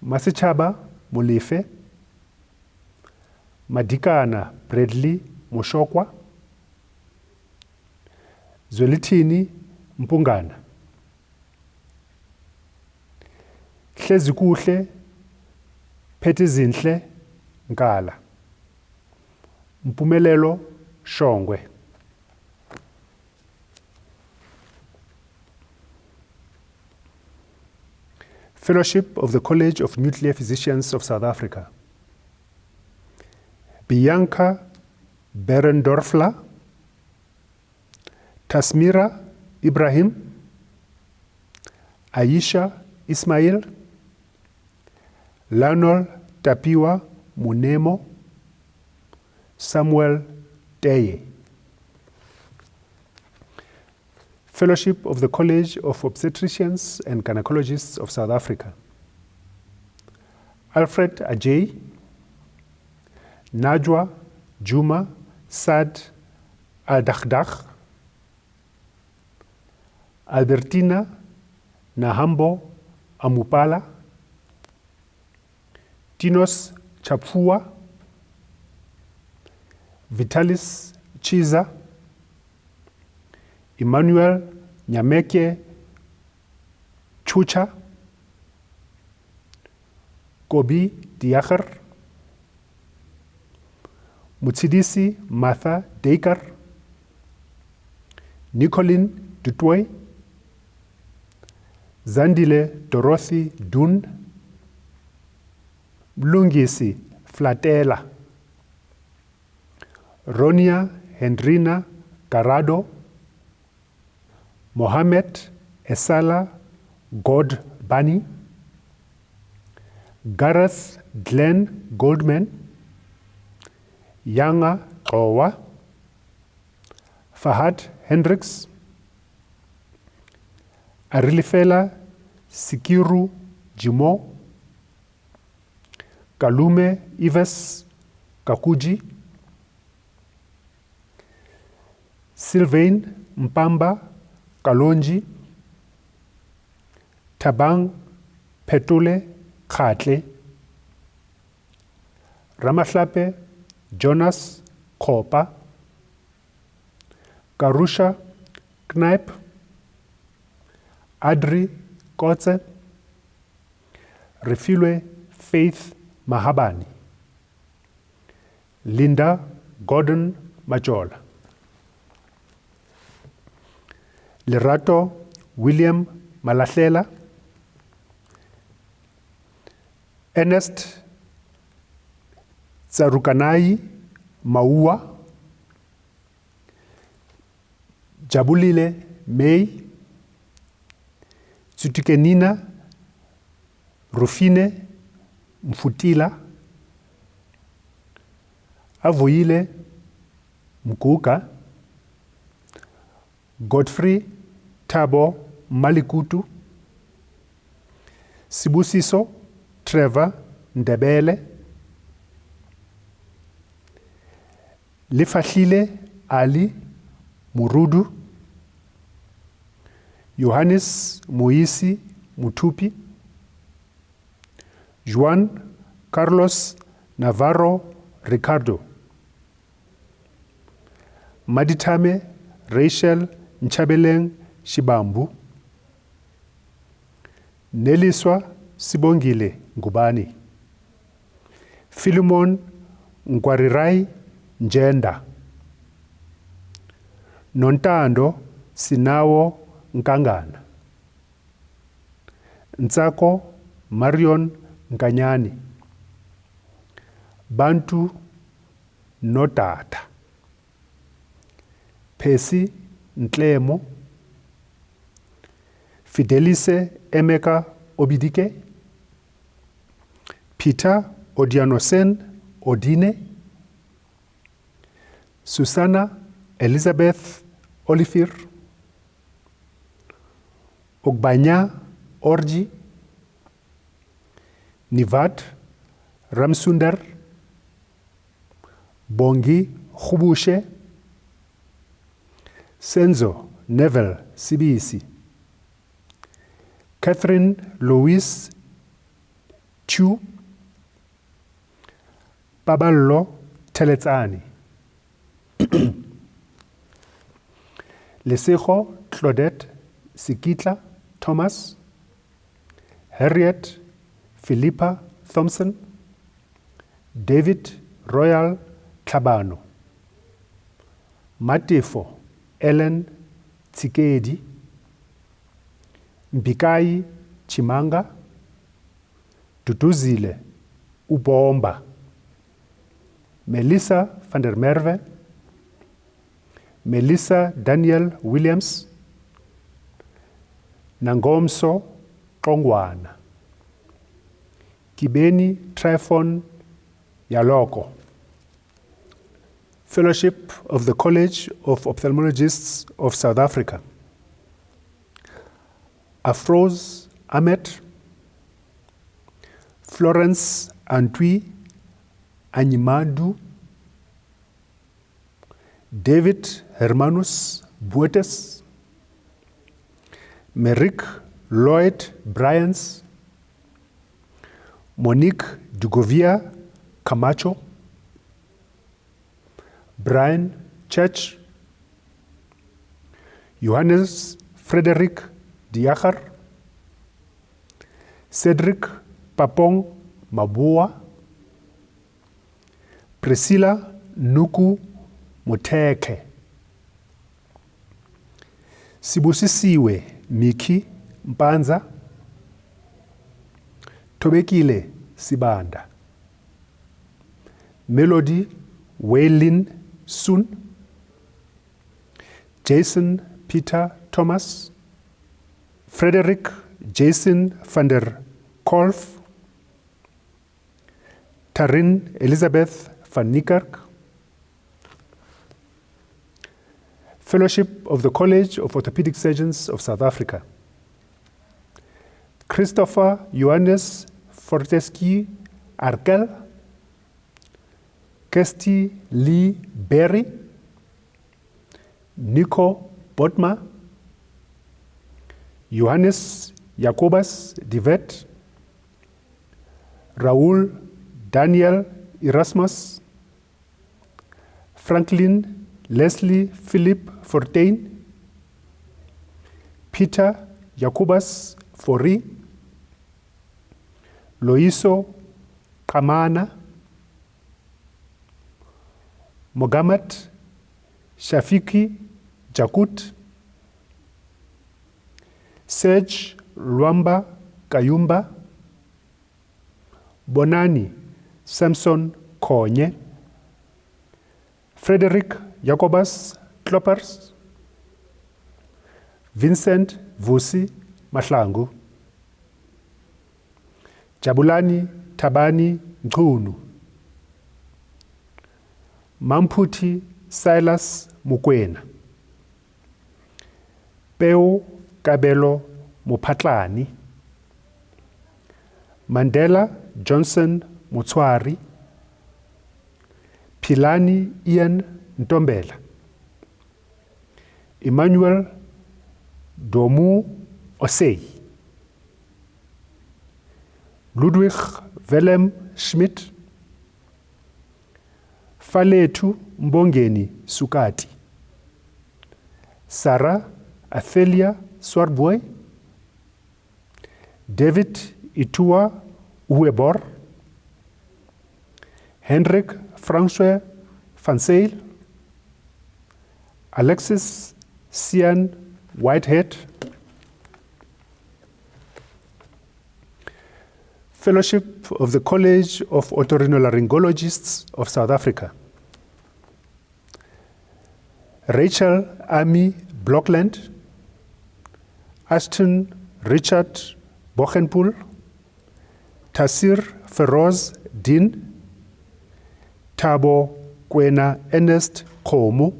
Masichaba Mulife, Madikana Bradley Moshokwa, Zwelithini Mpungana, Hlezikuhle Phetizinhle Nkala, Mpumelelo Shongwe. Fellowship of the College of Nuclear Physicians of South Africa. Bianca Berendorfler, Tasmira Ibrahim, Aisha Ismail, Lionel Tapiwa Munemo, Samuel Teye. Fellowship of the College of Obstetricians and Gynecologists of South Africa. Alfred Ajay, Najwa Juma Sad Al-Dakhdakh, Albertina Nahambo Amupala, Tinos Chapua, Vitalis Chiza, Emmanuel Nyameke Chucha, Kobi Diakhar, Mutsidisi Martha Deikar, Nicolene Dutwe, Zandile Dorothy Dun, Mlungisi Flatela, Ronia Hendrina Garado, Mohamed Esala God Bani, Gareth Glenn Goldman, Yanga Owa, Fahad Hendricks, Arilifela Sikiru Jimo, Kalume Ives Kakuji, Sylvain Mpamba Kalonji, Tabang Petule Khatle, Ramahlape Jonas Kopa, Karusha Knaip, Adri Kotze, Refilwe Faith Mahabani, Linda Gordon Majola, Lerato William Malahlela, Ernest Tsarukanai Maua, Jabulile May, Tsutikenina Rufine Mfutila, Avoile Mkuka, Godfrey Tabo Malikutu, Sibusiso Trevor Ndebele, Lifahlile Ali Murudu, Johannes Moisi Mutupi, Juan Carlos Navarro Ricardo, Maditame Rachel Nchabeleng Shibambu, Neliswa Sibongile Ngubani, Philemon Nkwarirai Njenda, Nontando Sinawo Nkangana, Ntsako Marion Nkanyani, Bantu Notata, Pesi Ntlemo, Fidelise Emeka Obidike, Peter Odianosen Odine, Susanna Elizabeth Olifir, Ogbanya Orji, Nivat Ramsundar, Bongi Khubushe, Senzo Neville Sibisi, Catherine Louise Chu, Baballo Teletsani, Lesejo Claudette Sikitla Thomas, Harriet Philippa Thompson, David Royal Tlhabano, Matifo Ellen Tsikedi, Mbikai Chimanga, Duduzile Ubomba, Melissa van der Merwe, Melissa Daniel Williams, Nangomso Kongwana, Kibeni Tryphon Yaloko, Fellowship of the College of Ophthalmologists of South Africa, Afroz Ahmed, Florence Antwi Anyimadu, David Hermanus Buetes, Merrick Lloyd Bryans, Monique Dugovia Camacho, Brian Church, Johannes Frederick Diachar, Cedric Papong Mabua, Priscilla Nuku Muteke, Sibusisiwe Miki Mpanza, Tobekile Sibanda, Melody Waylin Sun, Jason Peter Thomas, Frederick Jason van der Kolf, Tarin Elizabeth van Niekerk, Fellowship of the College of Orthopedic Surgeons of South Africa, Christopher Johannes Fortescue Arkel, Kirsty Lee Berry, Nico Botma, Johannes Jacobus Divet, Raoul Daniel Erasmus, Franklin Leslie Philip Fortain, Peter Jacobus Fori, Loiso Kamana, Mogamat Shafiki Jakut, Serge Luamba Kayumba, Bonani Samson Konye, Frederick Jacobus Kloppers, Vincent Vusi Mahlangu, Jabulani Tabani Ngunu, Mamputi Silas Mukwena, Peu Kabelo Mupatlani, Mandela Johnson Mutswari, Pilani Ian Ntombela, Emmanuel Domu Osei, Ludwig Willem Schmidt, Faletu Mbongeni Sukati, Sarah Athelia Swarboy, David Itua Uwebor, Hendrik François Van Zyl, Alexis Sian Whitehead, Fellowship of the College of Otorhinolaryngologists of South Africa, Rachel Ami Blockland, Ashton Richard Bochenpoel, Tasir Feroz Din, Thabo Kwena Ernest Khomo,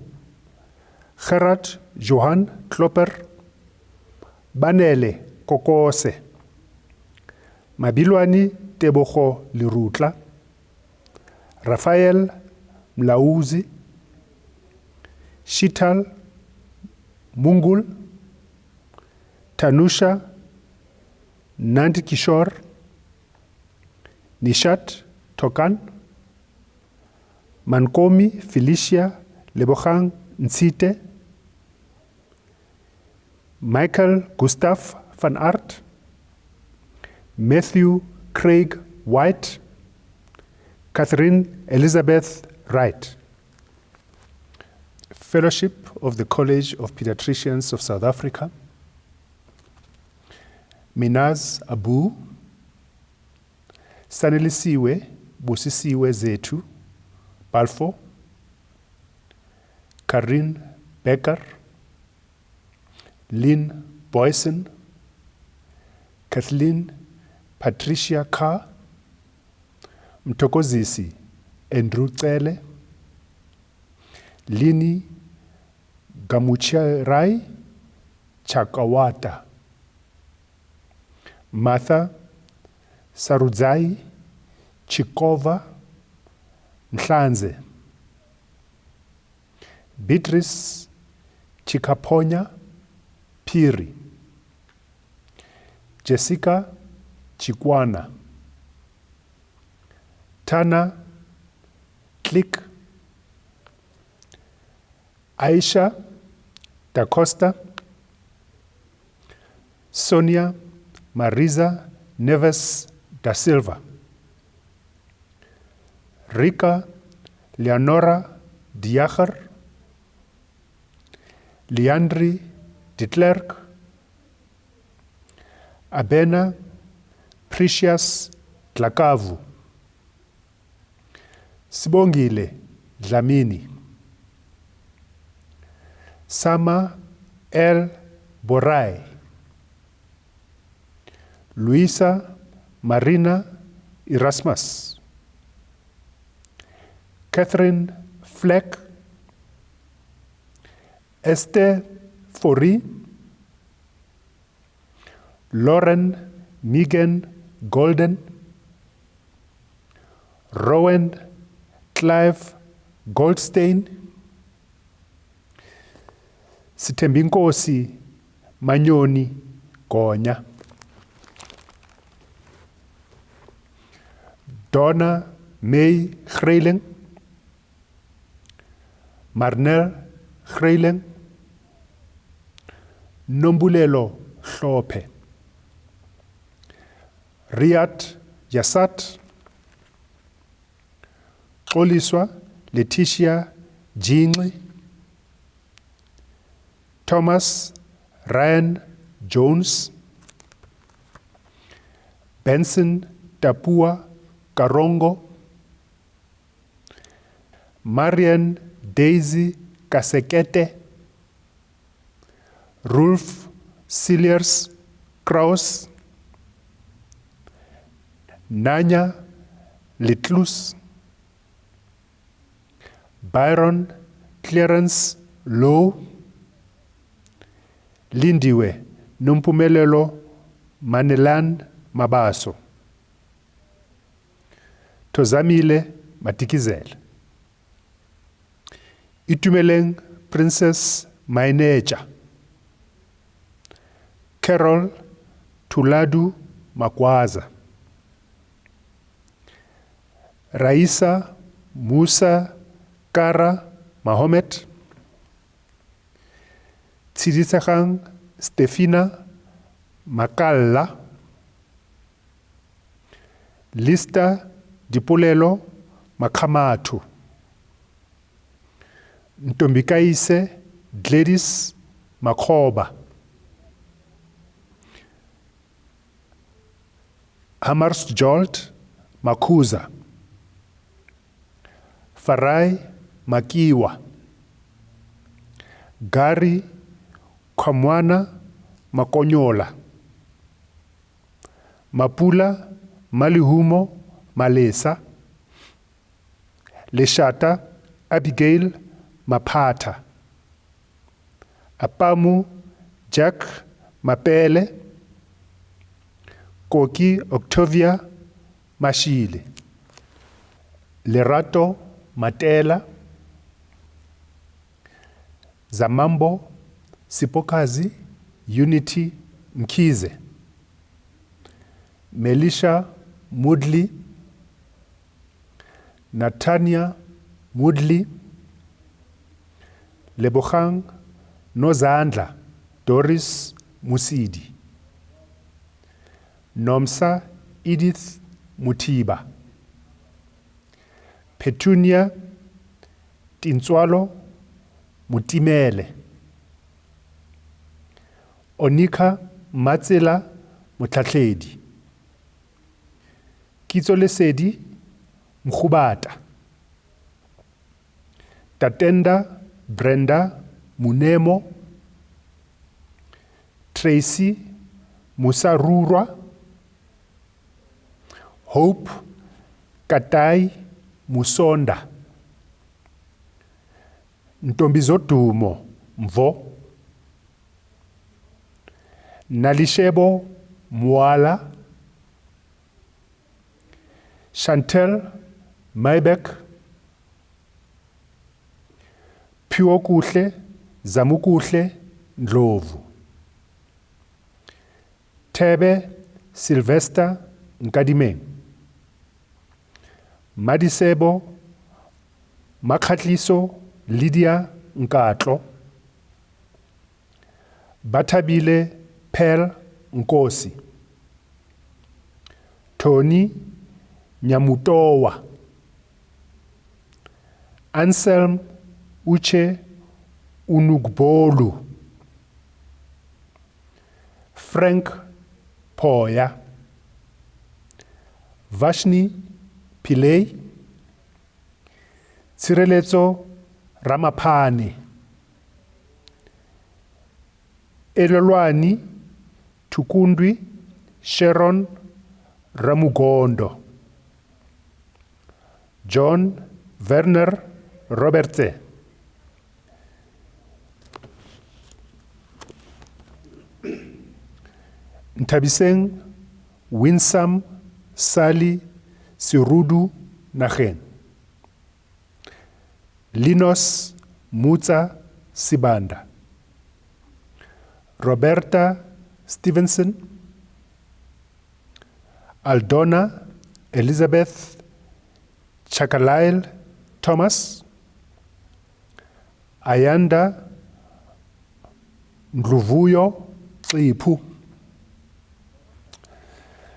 Gerard Johan Klopper, Banele Kokose, Mabilwani Tebogo Lirutla, Rafael Mlauzi, Shital Mungul, Tanusha Nandi Kishore, Nishat Tokan, Mankomi Felicia Lebogang Nsite, Michael Gustav van Aert, Matthew Craig White, Catherine Elizabeth Wright. Fellowship of the College of Pediatricians of South Africa, Minaz Abu, Sanelisiwe Busisiwe Zetu, Balfo, Karin Becker, Lynn Boyson, Kathleen Patricia Carr, Mtokozisi Andrew Tsele, Lini Gamucherai Chakawata, Martha Sarudzai Chikova Mhlanze, Beatrice Chikaponya Piri, Jessica Chikwana, Tana Click, Aisha Da Costa, Sonia Marisa Neves da Silva, Rika Leonora Diacher, Leandri de Klerk, Abena Precious Tlakavu, Sibongile Dlamini, Sama El Borai, Luisa Marina Erasmus, Catherine Fleck, Esther Fori, Lauren Megan Golden, Rowan Clive Goldstein, Sithembinkosi Manyoni Gonya, Donna May Greiling, Marnel Greiling, Nombulelo Hlophe, Riyad Yassat, Xoliswa Letitia Jinxi, Thomas Ryan Jones, Benson Tapua Karongo, Marian Daisy Kasekete, Rolf Cilliers Kraus, Nanya Litlus, Byron Clarence Low, Lindiwe Numpumelelo Manelan Mabaso, Tozamile Matikizela, Itumeleng Princess Maineja, Carol Tuladu Makwaza, Raisa Musa Kara Mahomet, Tshiditsegang Stefina Makalla, Lista Dipolelo Makamathu, Ntombikaise Gladys Makhoba, Hammarsjold Makuza, Farai Makiwa, Gary Kwamwana Makonyola, Mapula Malihumo Malesa, Leshata Abigail Mapata, Apamu Jack Mapele, Koki Octavia Mashile, Lerato Matela, Zamambo Sipokazi Unity Mkize, Melisha Mudli, Natania Mudli, Lebogang Nozandla Doris Musidi, Nomsa Edith Mutiba, Petunia Tintswalo Mutimele, Onika Matsela Mutlatledi, Kitso Lesedi Mkhubata, Tatenda Brenda Munemo, Tracy Musarurwa, Hope Katai Musonda, Ntombizodumo Mvo, Nalishebo Mwala, Chantel Maybek, Pyokuhle Zamukuhle Ndlovu, Tebe Sylvester Nkadimeng, Madisebo Makhatliso Lydia Nkatlo, Batabile Pearl Nkosi, Tony Nyamutowa, Anselm Uche Unugbolu, Frank Poya, Vashni Pillay, Tsireletso Ramaphane, Elolwani Tukundwi Sharon Ramugondo, John Werner Robertse, Ntabiseng Winsam Sali Sirudu Nagen, Linus Mutsa Sibanda, Roberta Stevenson, Aldona Elizabeth Chakalail Thomas, Ayanda Ndluvuyo Tsipu,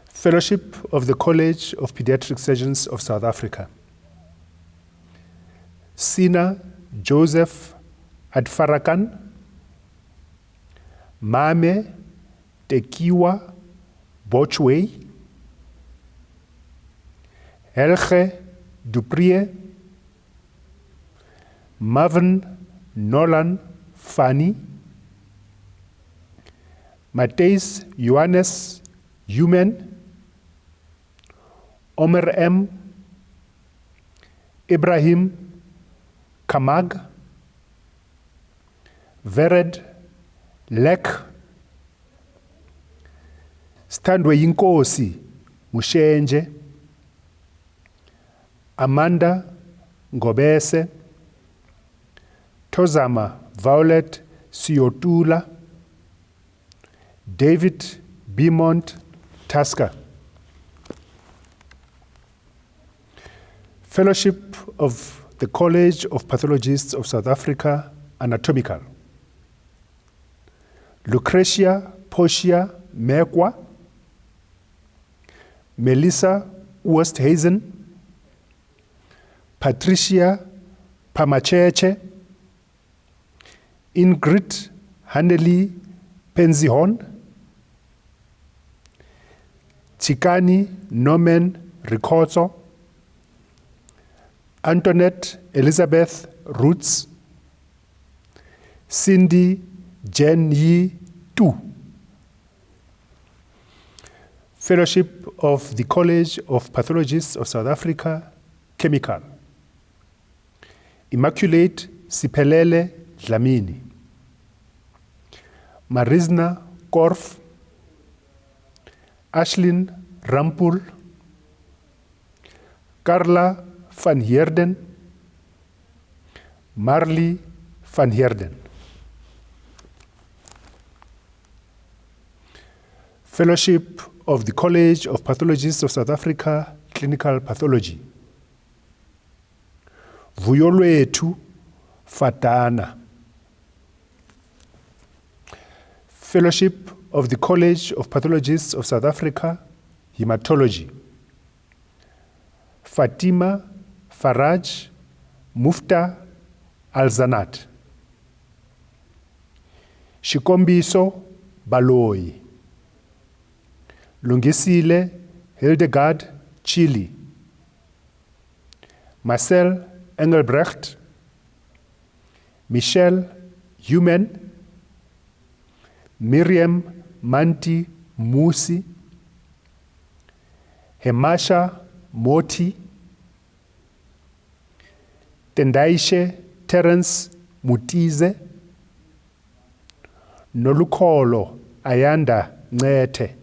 Fellowship of the College of Pediatric Surgeons of South Africa, Sina Joseph Adfarakan, Mame Tekiwa Bochway, Helge Duprie, Marvin Nolan Fani, Mateus Johannes Human, Omer M, Ibrahim Kamag, Vered Lek, Standwe Yinkosi Mushenje, Amanda Ngobese, Tozama Violet Siotula, David Beaumont Tasker, Fellowship of the College of Pathologists of South Africa, Anatomical, Lucretia Portia Mekwa, Melissa Westhazen, Patricia Pamacheche, Ingrid Haneli Penzihon, Chikani Norman Ricordo, Antoinette Elizabeth Roots, Cindy Jen Yi Tu. Fellowship of the College of Pathologists of South Africa, Chemical. Immaculate Siphelele Dlamini, Marizna Korf, Ashlyn Rampul, Carla van Heerden, Marley van Heerden. Fellowship of the College of Pathologists of South Africa, Clinical Pathology. Vuyolwetu Fatana. Fellowship of the College of Pathologists of South Africa, Hematology. Fatima Faraj Mufta Alzanat. Shikombiso Baloyi. Lungisile Hildegard Chili. Marcel Engelbrecht. Michelle Human. Miriam Manti Musi. Hemasha Moti. Tendaishe Terence Mutize. Nolukholo Ayanda Ncethe.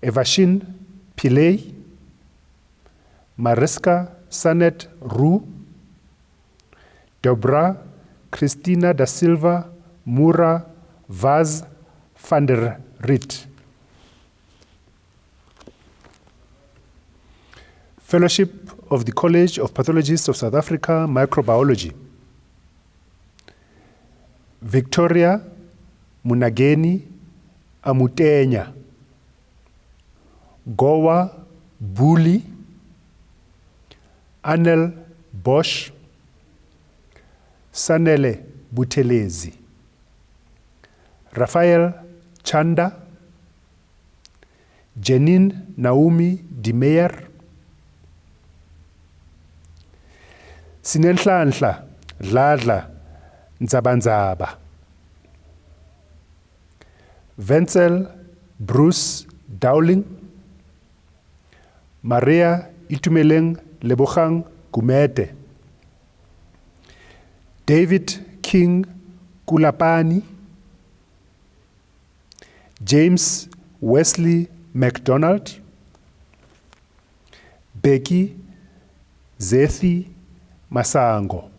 Evashin Pillay, Mariska Sanet Roo, Dobra Christina da Silva Mura Vaz van der Riet. Fellowship of the College of Pathologists of South Africa, Microbiology. Victoria Munageni Amutenya. Gowa Buli, Anel Bosch, Sanele Butelezi, Raphael Chanda, Janine Naomi Dimeyer, Sinenhlanhla Dladla Nzabanzaba, Wenzel Bruce Dowling, Maria Itumeleng Lebogang Kumete, David King Kulapani, James Wesley MacDonald, Becky Zethi Masango,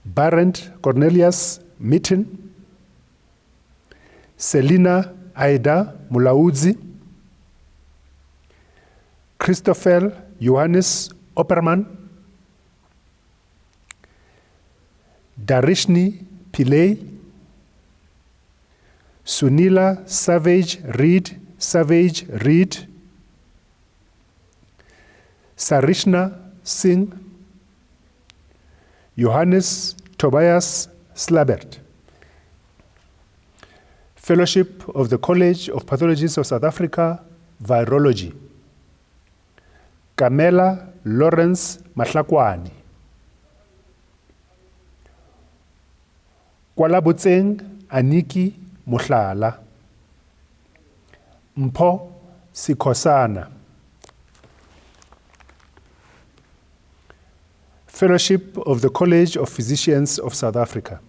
Barent Cornelius Mitten, Selina Aida Mulaudzi, Christopher Johannes Opperman, Darishni Pillay, Sunila Savage Reed, Sarishna Singh, Johannes Tobias Slabert. Fellowship of the College of Pathologists of South Africa, Virology. Kamela Lawrence Mahlakwani. Kwalabutseng Aniki Muhlala. Mpho Sikhosana. Fellowship of the College of Physicians of South Africa.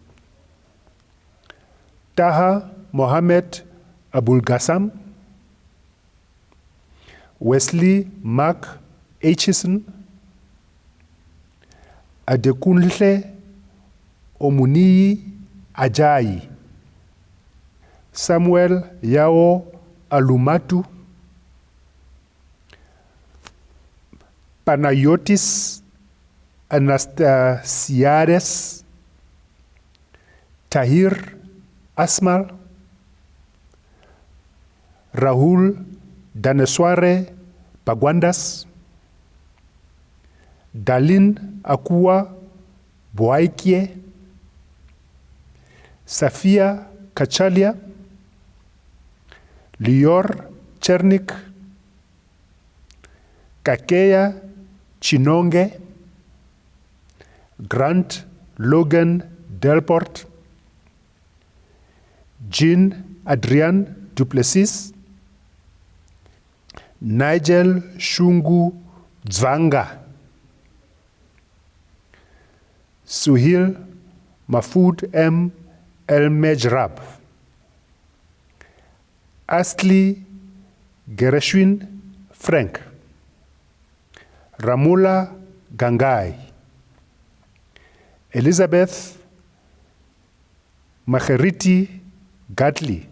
Taha Mohammed Abul Ghassam. Wesley Mark Aitchison, Adekunle Omuniyi Ajayi, Samuel Yao Alumatu, Panayotis Anastasiades, Tahir Asmal, Rahul Danesware Bagwandas, Dalin Akua Boaikie, Safia Kachalia, Lior Chernik, Kakeya Chinonge, Grant Logan Delport, Jean Adrian Duplessis, Nigel Shungu Dzvanga, Suhil Mahfoud M. El Mejrab, Asli Gereshwin Frank, Ramula Gangai, Elizabeth Macheriti Gatli,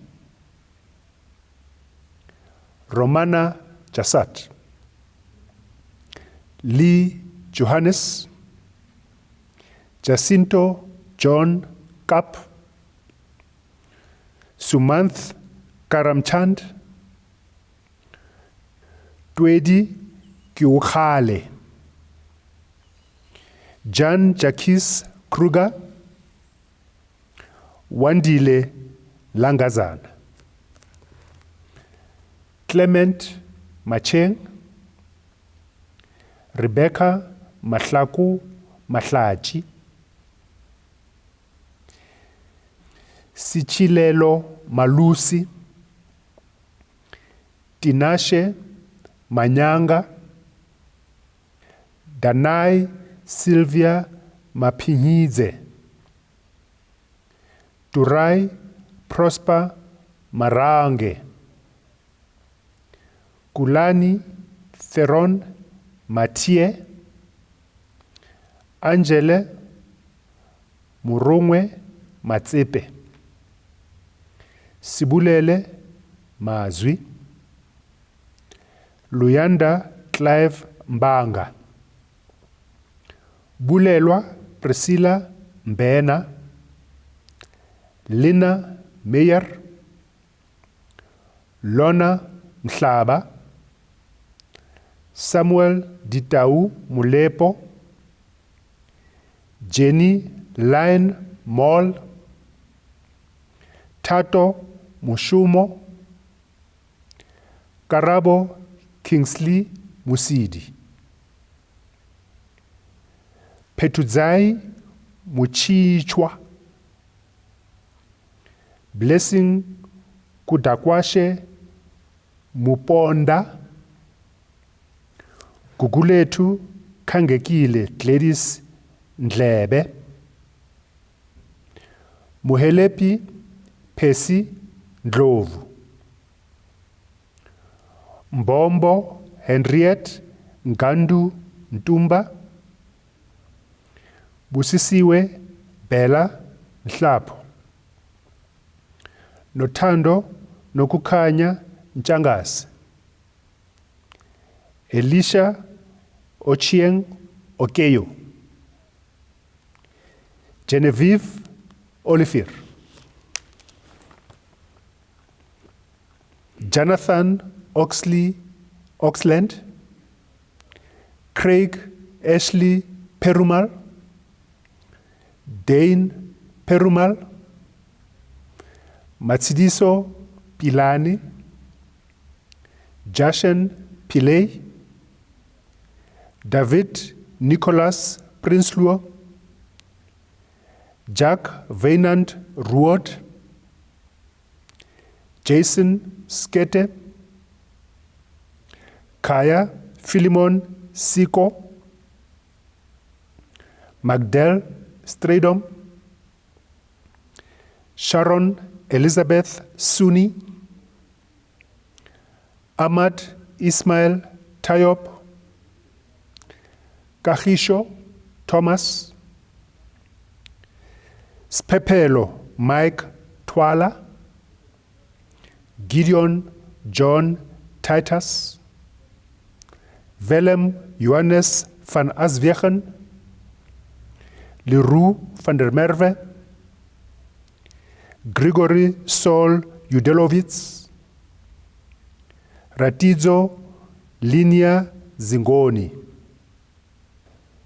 Romana Jasat, Lee Johannes, Jacinto John Kapp, Sumanth Karamchand, Twedi Kiukhale, Jan Jacques Kruger, Wandile Langazan, Clement Macheng, Rebecca Mahlaku Mahlachi, Sichilelo Malusi, Tinashe Manyanga, Danai Sylvia Mapinhize, Turai Prosper Marange, Kulani Theron Matie, Angele Murungwe Matsepe, Sibulele Mazwi, Luyanda Clive Mbanga, Bulelwa Priscilla Mbena, Lina Meyer, Lona Mhlaba, Samuel Ditau Mulepo, Jenny Line Mall, Tato Mushumo, Karabo Kingsley Musidi, Petuzai Muchichwa, Blessing Kudakwashe Muponda, Guguletu Kangekile Gladys Ndlebe, Muhelepi Pesi Ndlovu, Mbombo Henriette Ngandu Ntumba, Busisiwe Bella Nhlapo, Nothando Nokukhanya Ntshangase, Elisha Ochieng Okeyo, Genevieve Olivier, Jonathan Oxley Oxland, Craig Ashley Perumal, Dane Perumal, Matsidiso Pilani, Jashen Pillay, David Nicholas Prinsloo, Jack Vainant Ruod, Jason Skete, Kaya Philemon Siko, Magdal Stradom, Sharon Elizabeth Suni, Ahmad Ismail Tayop, Kahisho Thomas, Spepelo Mike Twala, Gideon John Titus, Willem Johannes van Aswegen, Leroux van der Merwe, Grigory Sol Yudelovitz, Ratizo Linia Zingoni.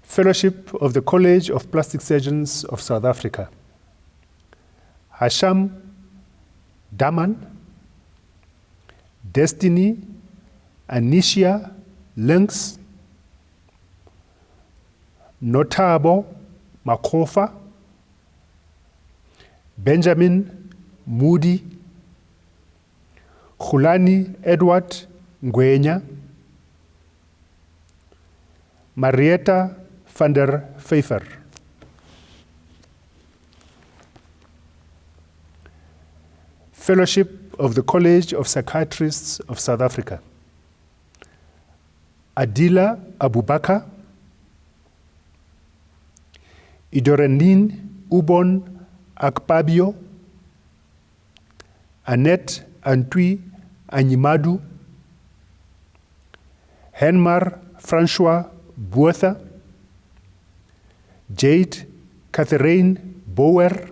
Fellowship of the College of Plastic Surgeons of South Africa, Hasham Daman, Destiny Anisha Lynx, Notabo Makofa, Benjamin Moody, Khulani Edward Ngwenya, Marietta van der Pfeiffer. Fellowship of the College of Psychiatrists of South Africa, Adila Abubakar, Idorenin Ubon Akpabio, Annette Antwi Anyimadu, Henmar Francois Buotha, Jade Catherine Bower,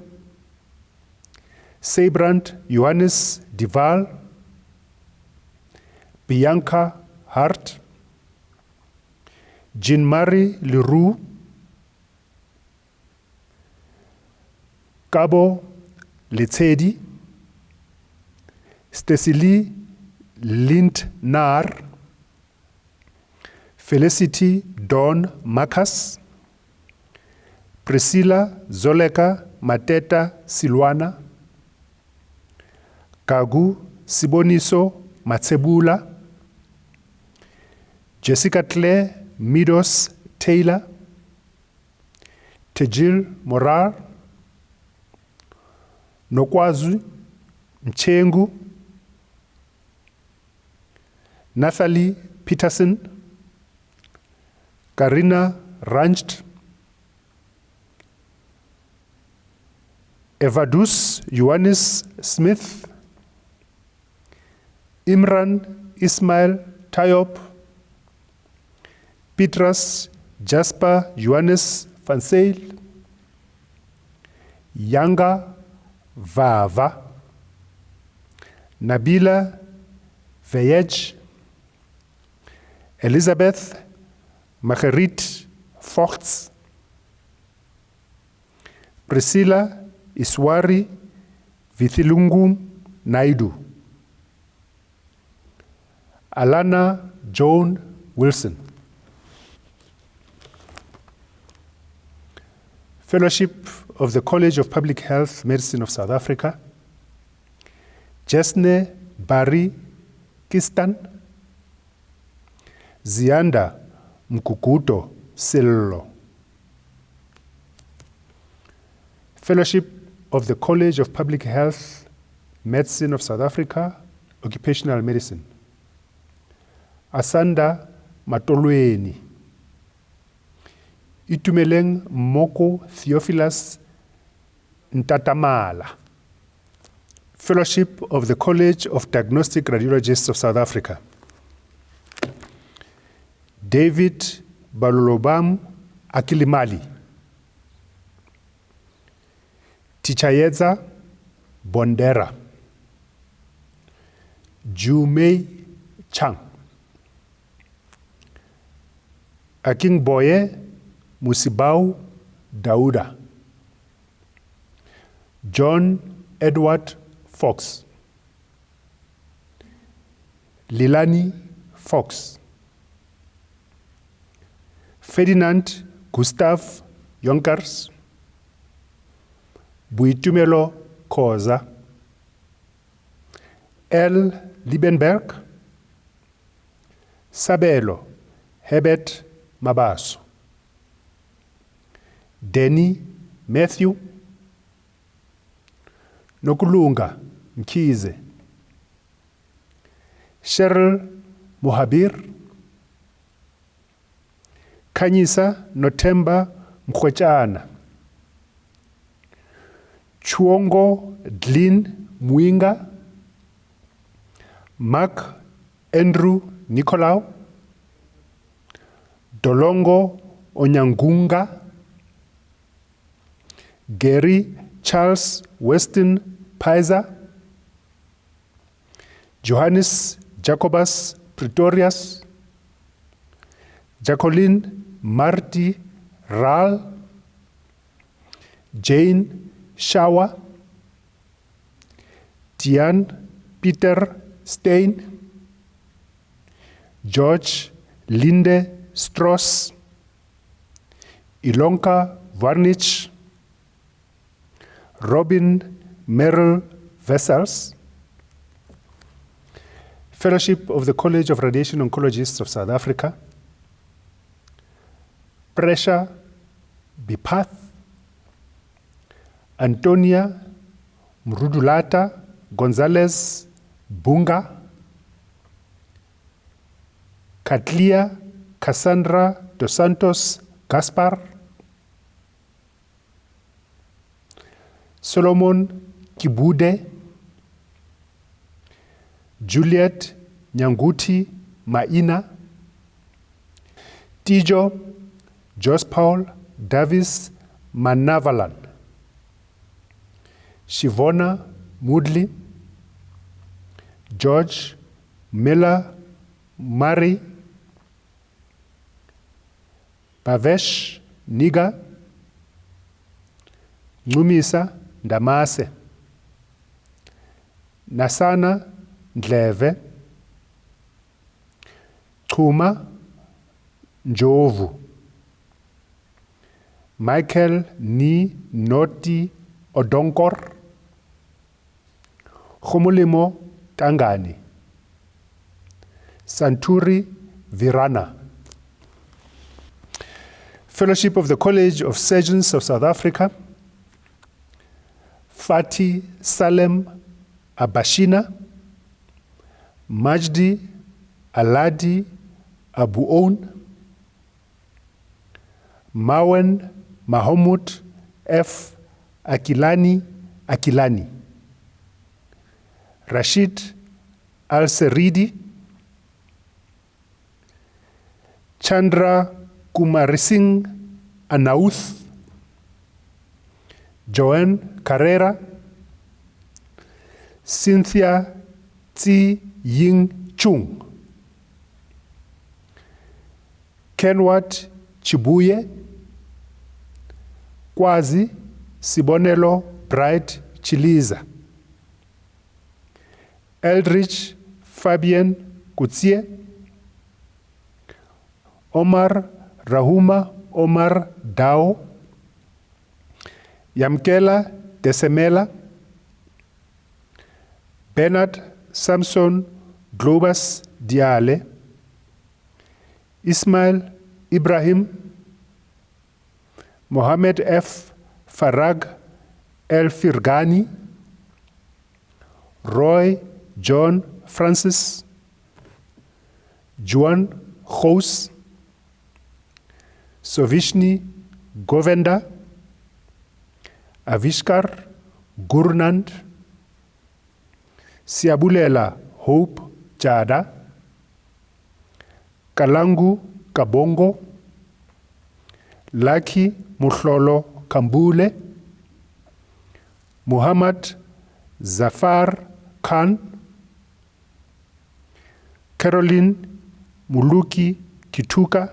Seybrand Johannes Dival, Bianca Hart, Jean-Marie Leroux, Kabo Letsedi, Cecily Lindnar, Felicity Dawn Marcus, Priscilla Zoleka Mateta Silwana, Kagu Siboniso Matsebula, Jessica Claire Midos Taylor, Tejil Morar, Nokwazu Mchengu, Nathalie Peterson, Karina Rancht, Evadus Ioannis Smith, Imran Ismail Tayop, Petras Jasper Ioannis van Zyl, Yanga Vava, Nabila Veyej, Elizabeth Marguerite Vochts, Priscilla Iswari Vithilungum Naidu, Alana Joan Wilson. Fellowship of the College of Public Health Medicine of South Africa, Jesne Barry Kistan, Zianda Mkukuto Sello. Fellowship of the College of Public Health Medicine of South Africa, Occupational Medicine, Asanda Matolweni, Itumeleng Moko Theophilus Ntatamala. Fellowship of the College of Diagnostic Radiologists of South Africa, David Balolobam Akilimali, Tichayeza Bondera, Jumei Chang, Akingboye Musibau Dauda, John Edward Fox, Lilani Fox, Ferdinand Gustav Jonkers, Buitumelo Koza, L. Liebenberg, Sabelo Herbert Mabaso, Denny Matthew, Nokulunga Mkize, Cheryl Mohabir, Kanyisa Notemba Mkhwechana, Chuongo Dlin Mwinga, Mark Andrew Nicolau, Dolongo Onyangunga, Gary Charles Weston Paiser, Johannes Jacobus Pretorius, Jacqueline Marty Ral, Jane Shawa, Tian Peter Stein, George Linde Strauss, Ilonka Varnich, Robin Merrill Vessels, Fellowship of the College of Radiation Oncologists of South Africa, Pressure Bipath, Antonia Mrudulata Gonzalez Bunga, Katlia Cassandra dos Santos Gaspar, Solomon Kibude, Juliet Nyanguti Maina, Tijo Jos Paul Davis Manavalan, Shivona Moodley, George Miller Murray, Pavesh Niga, Numisa Ndamase, Nasana Ndleve, Chuma Njovu, Michael Ni Noti Odonkor, Khomulimo Tangani, Santuri Virana, Fellowship of the College of Surgeons of South Africa, Fati Salem Abashina, Majdi Aladi Abuon, Mawen Mahmoud F. Akilani, Rashid Al-Seridi, Chandra Kumarising Anauth, Joanne Carrera, Cynthia Tsi Ying Chung, Kenwat Chibuye, Kwazi Sibonelo Bright Chiliza, Eldridge Fabian Kutsie, Omar Rahuma Omar Dao, Yamkela Desemela, Bernard Samson Globus Diale, Ismail Ibrahim, Mohammed F. Farag El Firgani, Roy John Francis, Juan Khous, Sovishni Govenda, Avishkar Gurnand, Siabulela Hope Chada, Kalangu Kabongo, Lucky Muhlolo Kambule, Muhammad Zafar Khan, Caroline Muluki Kituka,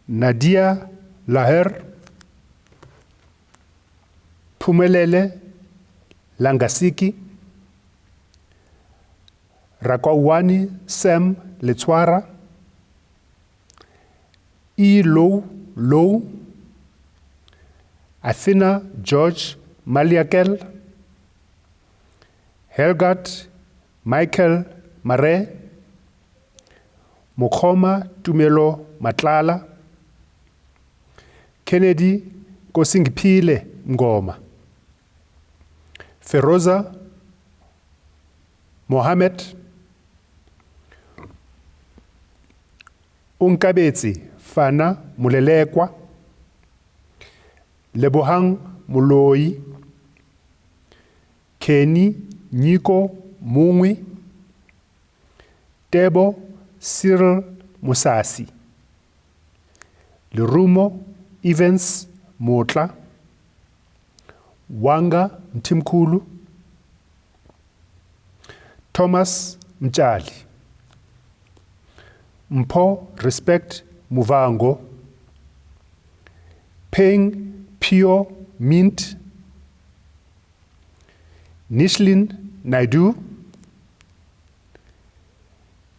Nadia Laher, Pumelele Langasiki, Rakwawani Sam Letswara, E. Low, Athena George Maliakel, Helgat Michael Mare, Mokoma Tumelo Matlala, Kennedy Kosingiphile Ngoma, Feroza Mohammed, Unkabetsi Fana Mulelekwa, Lebohang Muloi, Kenny Nico Mungwi, Tebo Cyril Musasi, Lerumo Evans Motla, Wanga Mtimkulu, Thomas Mchali, Mpo Respect Muvango, Peng Pio Mint, Nishlin Naidu,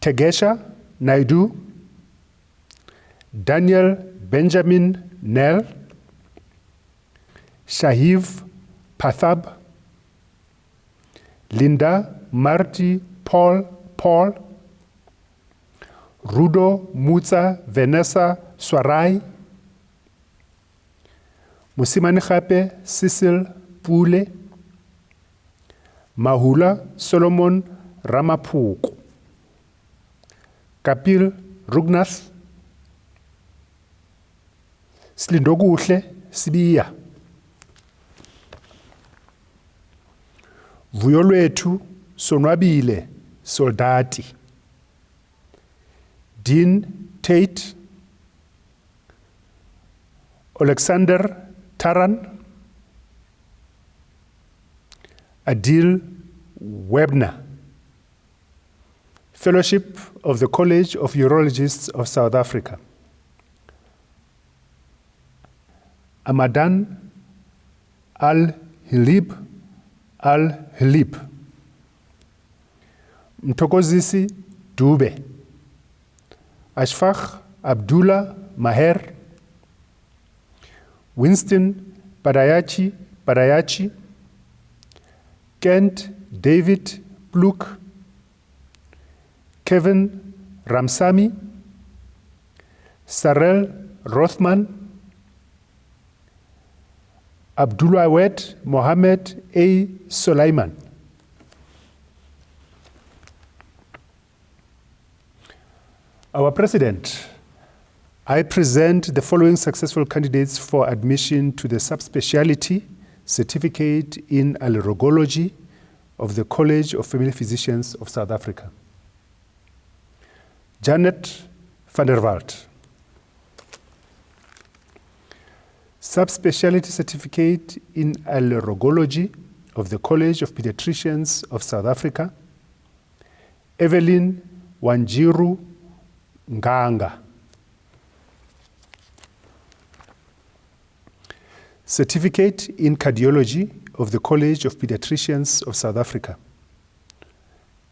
Tegesha Naidu, Daniel Benjamin Nell, Shahiv Pathab, Linda Marty Paul, Rudo Mutsa Vanessa Swarai, Musimane Khape Cecil Pule, Mahula Solomon Ramaphuku, Kapil Rugnath, Slindokuhle Sibiya, Vuyolwetu Sonwabile Soldati, Dean Tate, Alexander Taran, Adil Webner, Fellowship of the College of Urologists of South Africa, Amadan Al-Hilib, Mtokozisi Dube, Ashfaq Abdullah Maher, Winston Badayachi, Kent David Pluk, Kevin Ramsami, Sarel Rothman, Abdulawed Mohammed A. Sulaiman. Our President, I present the following successful candidates for admission to the subspecialty certificate in allergology of the College of Family Physicians of South Africa. Janet van der Walt. Subspecialty certificate in allergology of the College of Pediatricians of South Africa. Evelyn Wanjiru Nganga. Certificate in cardiology of the College of Pediatricians of South Africa.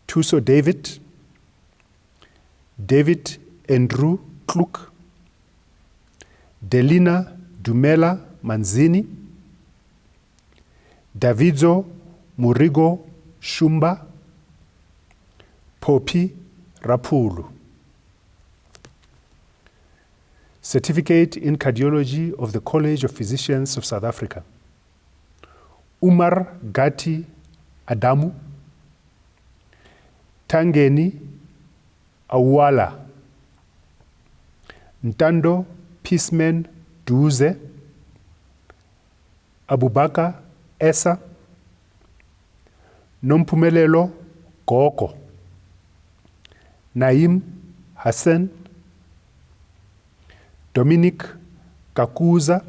Tuso David Andrew Kluk, Delina Dumela Manzini, Davidzo Murigo Shumba, Popi Rapulu. Certificate in cardiology of the College of Physicians of South Africa. Umar Gati Adamu, Tangeni Awala, Ntando Peaceman Duze, Abubakar Esa, Nompumelelo Goko, Naim Hassan, Dominic Kakuza,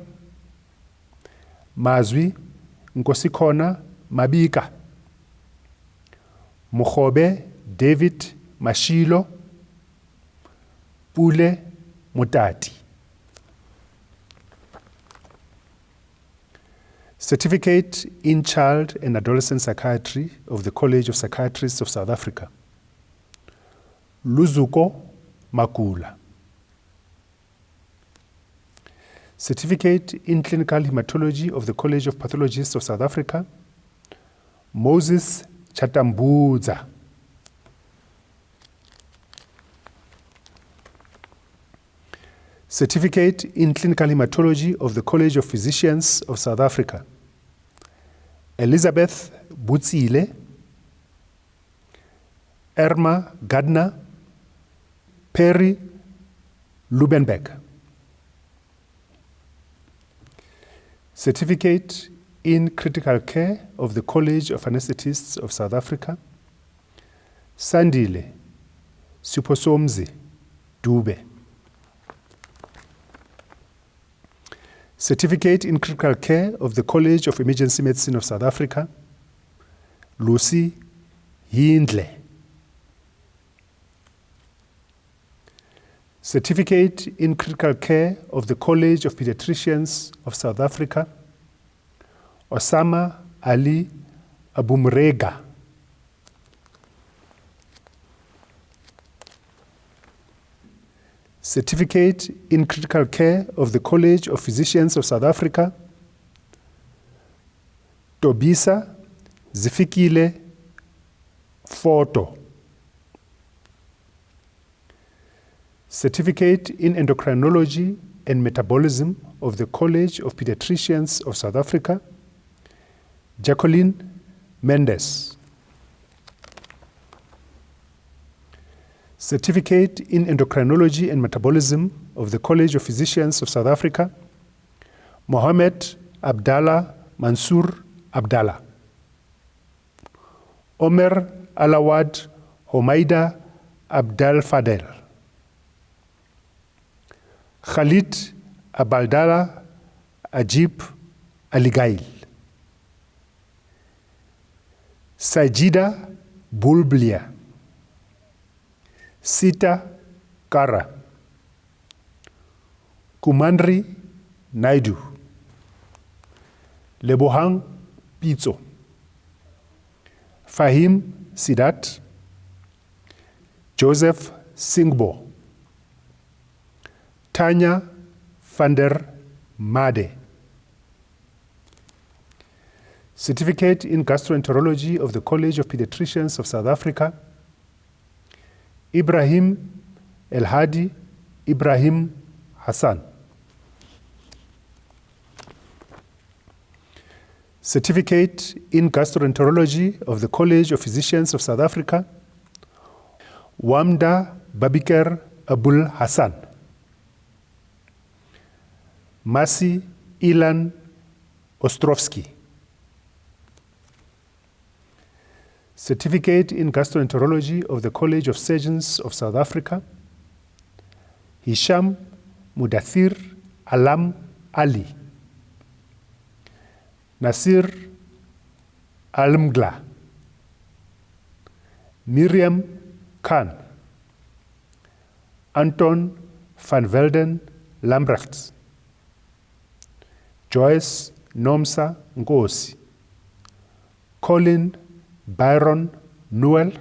Mazwi Nkosikona Mabika, Mukhobe David Mashilo, Pule Mutati. Certificate in Child and Adolescent Psychiatry of the College of Psychiatrists of South Africa. Luzuko Makula. Certificate in Clinical Hematology of the College of Pathologists of South Africa. Moses Chatambuza. Certificate in Clinical Hematology of the College of Physicians of South Africa. Elizabeth Butsile, Irma Gardner, Perry Lubenbeck. Certificate in Critical Care of the College of Anesthetists of South Africa. Sandile Suposomzi Dube. Certificate in Critical Care of the College of Emergency Medicine of South Africa, Lucy Hindle. Certificate in Critical Care of the College of Pediatricians of South Africa, Osama Ali Abumrega. Certificate in Critical Care of the College of Physicians of South Africa, Tobisa Zifikile Foto. Certificate in Endocrinology and Metabolism of the College of Pediatricians of South Africa, Jacqueline Mendes. Certificate in Endocrinology and Metabolism of the College of Physicians of South Africa, Mohammed Abdallah Mansour Abdallah. Omer Alawad Homaida Abdal Fadel. Khalid Abaldala Ajib Aligail. Sajida Bulblia. Sita Kara. Kumandri Naidu. Lebohang Pizzo. Fahim Sidat. Joseph Singbo. Tanya van der Made. Certificate in Gastroenterology of the College of Pediatricians of South Africa, Ibrahim El-Hadi Ibrahim Hassan. Certificate in Gastroenterology of the College of Physicians of South Africa, Wamda Babiker Abul Hassan. Masi Ilan Ostrovsky. Certificate in Gastroenterology of the College of Surgeons of South Africa, Hisham Mudathir Alam Ali. Nasir Almgla. Miriam Khan. Anton van Velden Lambrechts. Joyce Nomsa Ngosi. Colin Byron Newell.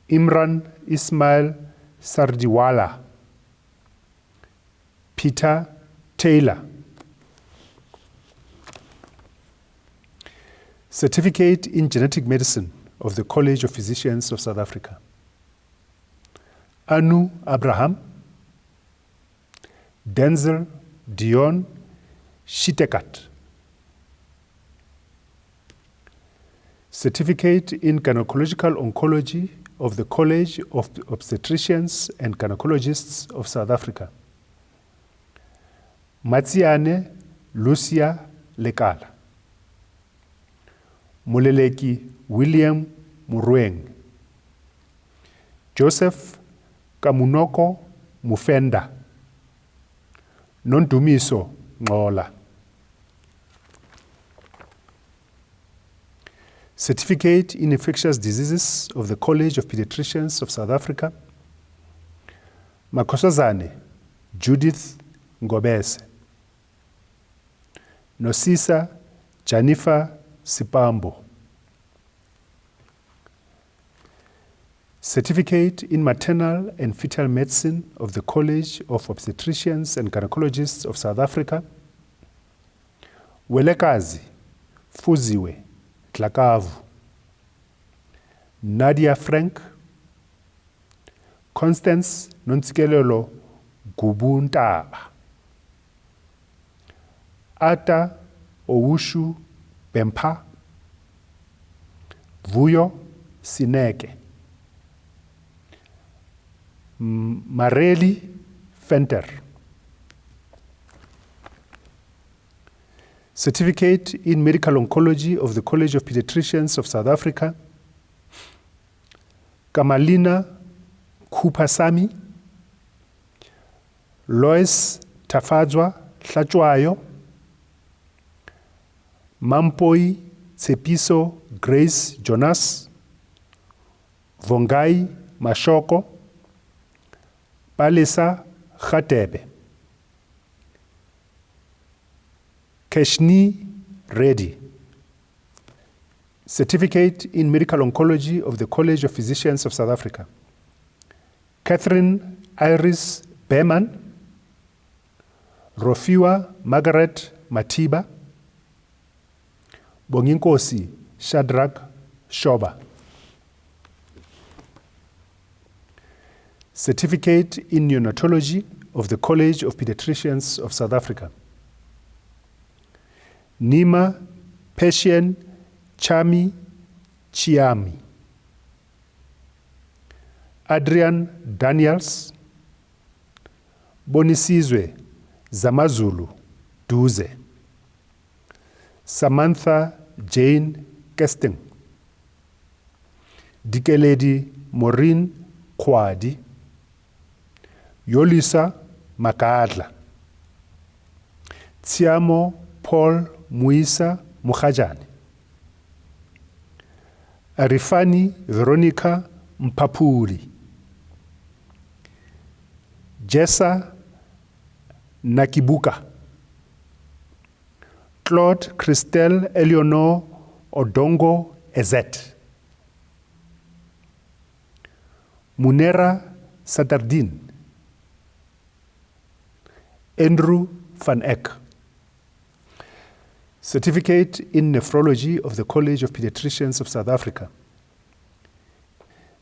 Imran Ismail Sardiwala. Peter Taylor. Certificate in Genetic Medicine of the College of Physicians of South Africa, Anu Abraham. Denzel Dion Shitekat. Certificate in Gynecological Oncology of the College of Obstetricians and Gynecologists of South Africa, Matsiane Lucia Lekala. Muleleki William Murweng. Joseph Kamunoko Mufenda. Nondumiso Ngola. Certificate in Infectious Diseases of the College of Pediatricians of South Africa, Makosazane Judith Ngobese. Nosisa Janifa Sipambo. Certificate in Maternal and Fetal Medicine of the College of Obstetricians and Gynecologists of South Africa, Welekazi Fuziwe Tlakavu. Nadia Frank. Constance Nontsikelelo Gubuntaba. Ata Owushu Bempa. Vuyo Sineke. Mareli Fenter. Certificate in Medical Oncology of the College of Pediatricians of South Africa, Kamalina Kupasami. Lois Tafadzwa Hlatswayo, Mampoi Tsepiso Grace Jonas, Vongai Mashoko, Palesa Khatebe, Keshni Reddy. Certificate in Medical Oncology of the College of Physicians of South Africa. Catherine Iris Behrman, Rofiwa Margaret Matiba, Bonginkosi Shadrach Shoba. Certificate in Neonatology of the College of Pediatricians of South Africa. Nima Peshen Chami Chiami. Adrian Daniels, Bonisizwe Zamazulu Duze, Samantha Jane Kesting, Dikeledi Maureen Kwadi, Yolisa Makadla, Tsiamo Paul Muisa Mukhajani, Arifani Veronica Mpapuri, Jessa Nakibuka, Claude Christelle Eleanor Odongo Ezet, Munera Satardin, Andrew van Eck. Certificate in Nephrology of the College of Pediatricians of South Africa.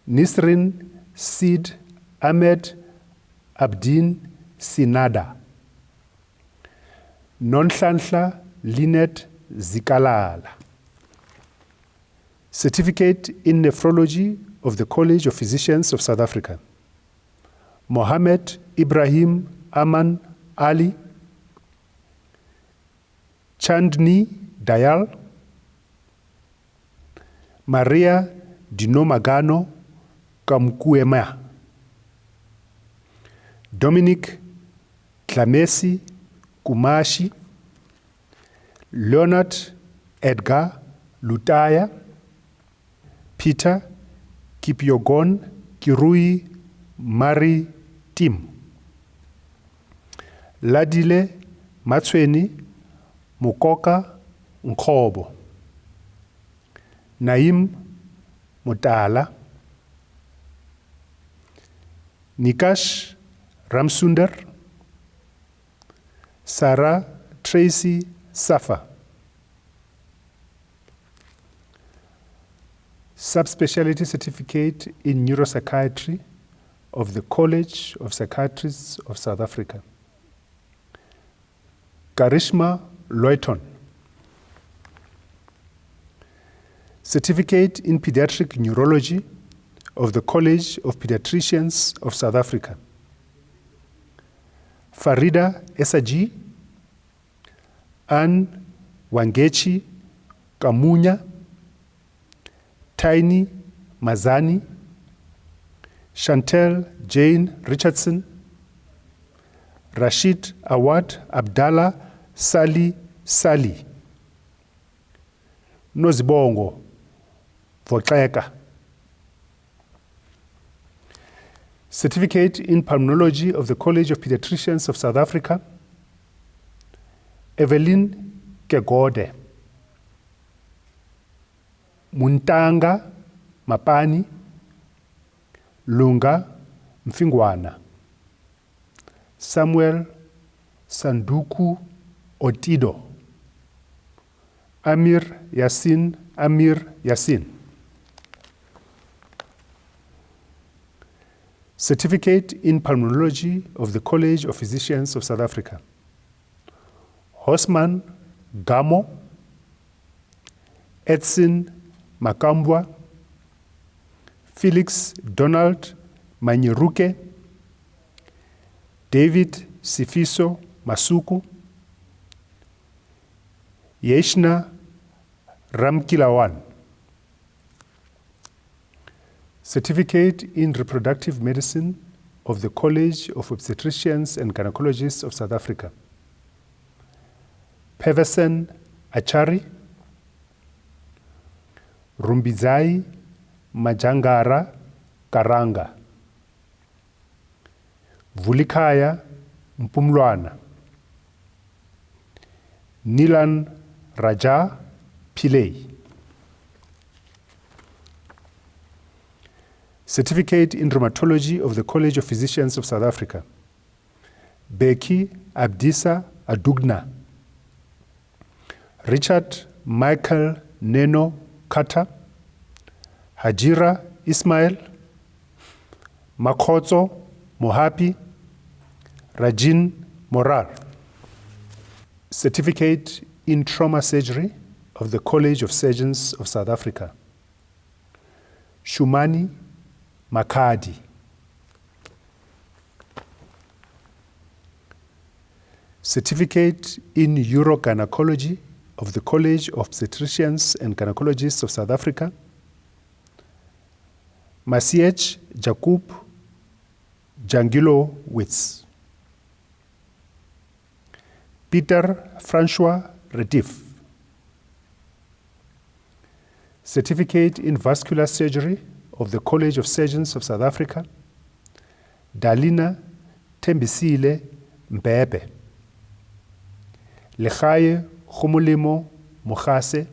Nisrin Sid Ahmed Abdin Sinada. Nonhlanhla Linet Zikalala. Certificate in Nephrology of the College of Physicians of South Africa. Mohammed Ibrahim Aman Ali, Chandni Dayal, Maria Dinomagano Kamkuema, Dominic Tlamesi Kumashi, Leonard Edgar Lutaya, Peter Kipyogon Kirui Mari Tim, Ladile Matsweni Mukoka Nkhobo, Naim Mutala, Nikash Ramsundar, Sarah Tracy Safa. Subspecialty certificate in neuropsychiatry of the College of Psychiatrists of South Africa. Karishma Loyton. Certificate in pediatric neurology of the College of Pediatricians of South Africa. Farida Esaji, Anne Wangechi Kamunya, Tiny Mazani, Chantel Jane Richardson, Rashid Awad Abdallah Sali Sali, Nozibongo Votleka. Certificate in Pulmonology of the College of Pediatricians of South Africa. Evelyn Kegode, Muntanga Mapani, Lunga Mfingwana, Samuel Sanduku Otido, Amir Yassin. Certificate in Pulmonology of the College of Physicians of South Africa. Hosman Gamo, Edson Makambwa, Felix Donald Manyiruke, David Sifiso Masuku, Yeshna Ramkilawan. Certificate in Reproductive Medicine of the College of Obstetricians and Gynecologists of South Africa. Pevesen Achari, Rumbizai Majangara Karanga, Vulikaya Mpumlwana, Nilan Raja Pillay. Certificate in Rheumatology of the College of Physicians of South Africa, Beki Abdisa Adugna, Richard Michael Neno Kata, Hajira Ismail, Makotso Mohapi, Rajin Morar. Certificate in Trauma Surgery of the College of Surgeons of South Africa, Shumani Makadi. Certificate in Urogynecology of the College of Obstetricians and Gynecologists of South Africa, Masiech Jakub Jangilo Witz. Peter Francois Redif. Certificate in Vascular Surgery of the College of Surgeons of South Africa, Dalina Tembisile Mbebe. Lechaye Khumulimo Mukhase,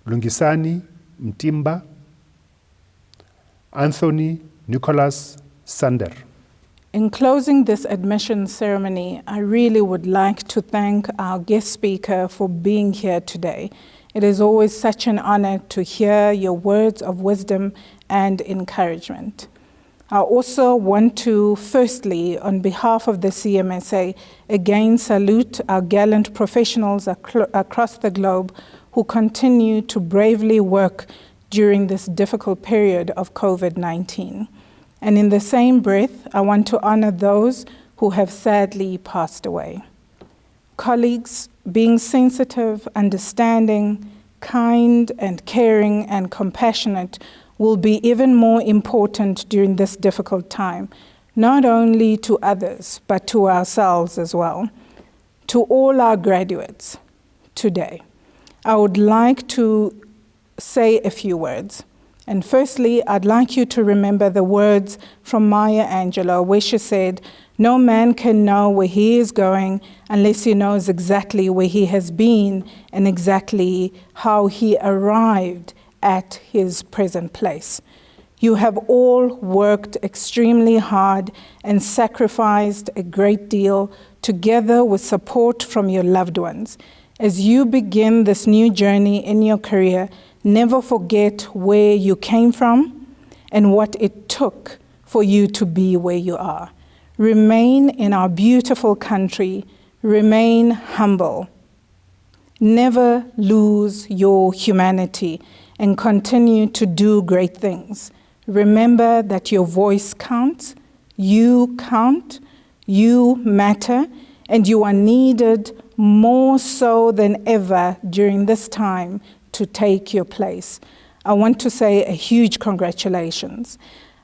Lungisani Mtimba, Anthony Nicholas Sander. In closing this admission ceremony, I really would like to thank our guest speaker for being here today. It is always such an honor to hear your words of wisdom and encouragement. I also want to, firstly, on behalf of the CMSA, again salute our gallant professionals across the globe who continue to bravely work during this difficult period of COVID-19. And in the same breath, I want to honor those who have sadly passed away. Colleagues, being sensitive, understanding, kind and caring and compassionate will be even more important during this difficult time, not only to others, but to ourselves as well. To all our graduates today, I would like to say a few words. And firstly, I'd like you to remember the words from Maya Angelou, where she said, "No man can know where he is going unless he knows exactly where he has been and exactly how he arrived at his present place." You have all worked extremely hard and sacrificed a great deal together with support from your loved ones. As you begin this new journey in your career, never forget where you came from and what it took for you to be where you are. Remain in our beautiful country. Remain humble. Never lose your humanity and continue to do great things. Remember that your voice counts, you matter, and you are needed more so than ever during this time to take your place. I want to say a huge congratulations.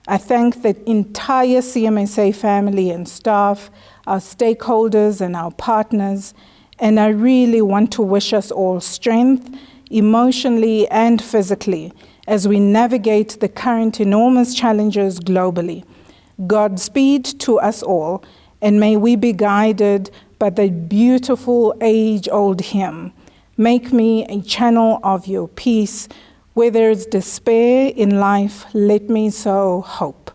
I thank the entire CMSA family and staff, our stakeholders and our partners, and I really want to wish us all strength, emotionally and physically, as we navigate the current enormous challenges globally. Godspeed to us all, and may we be guided by the beautiful age-old hymn, "Make me a channel of your peace. Where there is despair in life, let me sow hope.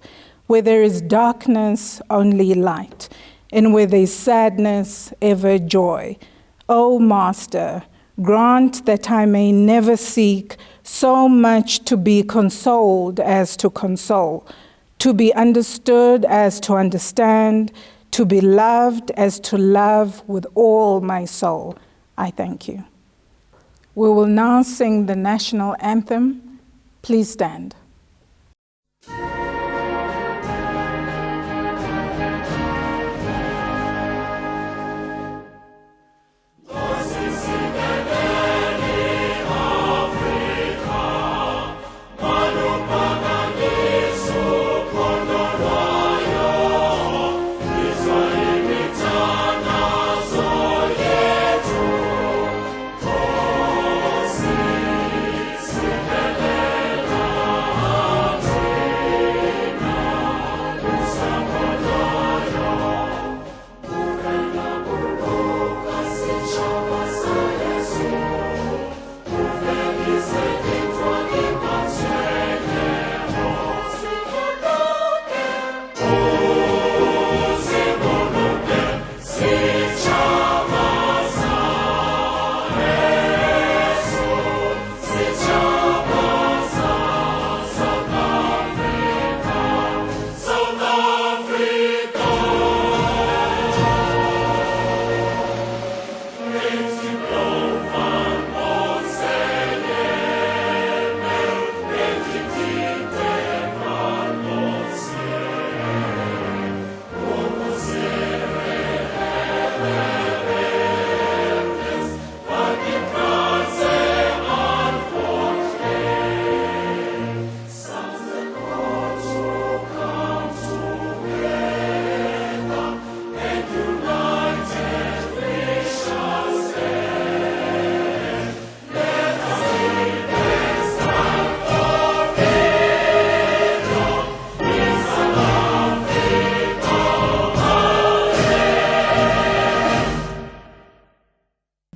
Where there is darkness, only light. And where there is sadness, ever joy. O Master, grant that I may never seek so much to be consoled as to console, to be understood as to understand, to be loved as to love with all my soul." I thank you. We will now sing the national anthem. Please stand. Yeah.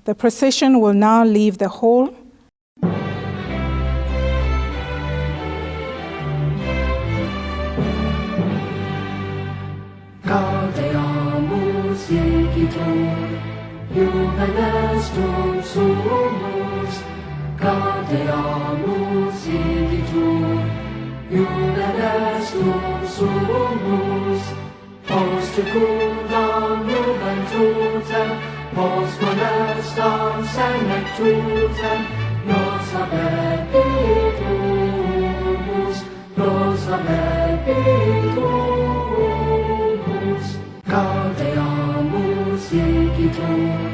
The procession will now leave the hall. Gaudeamus igitur, Johannes dum sumus. Gaudeamus igitur, Johannes dum sumus. Post secundam juventutem, post molestam senectutem, nos habebitumus, nos habebitumus. Gaudeamus igitur,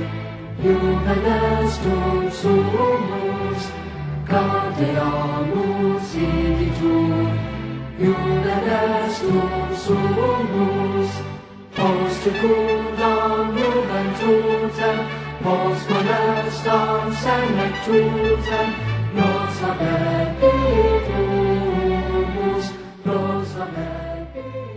Johannes dum sumus. Gaudeamus igitur, Johannes dum sumus. Post secundam juventutem, post molestam senectutem, nos habebitumus, nos habebitumus.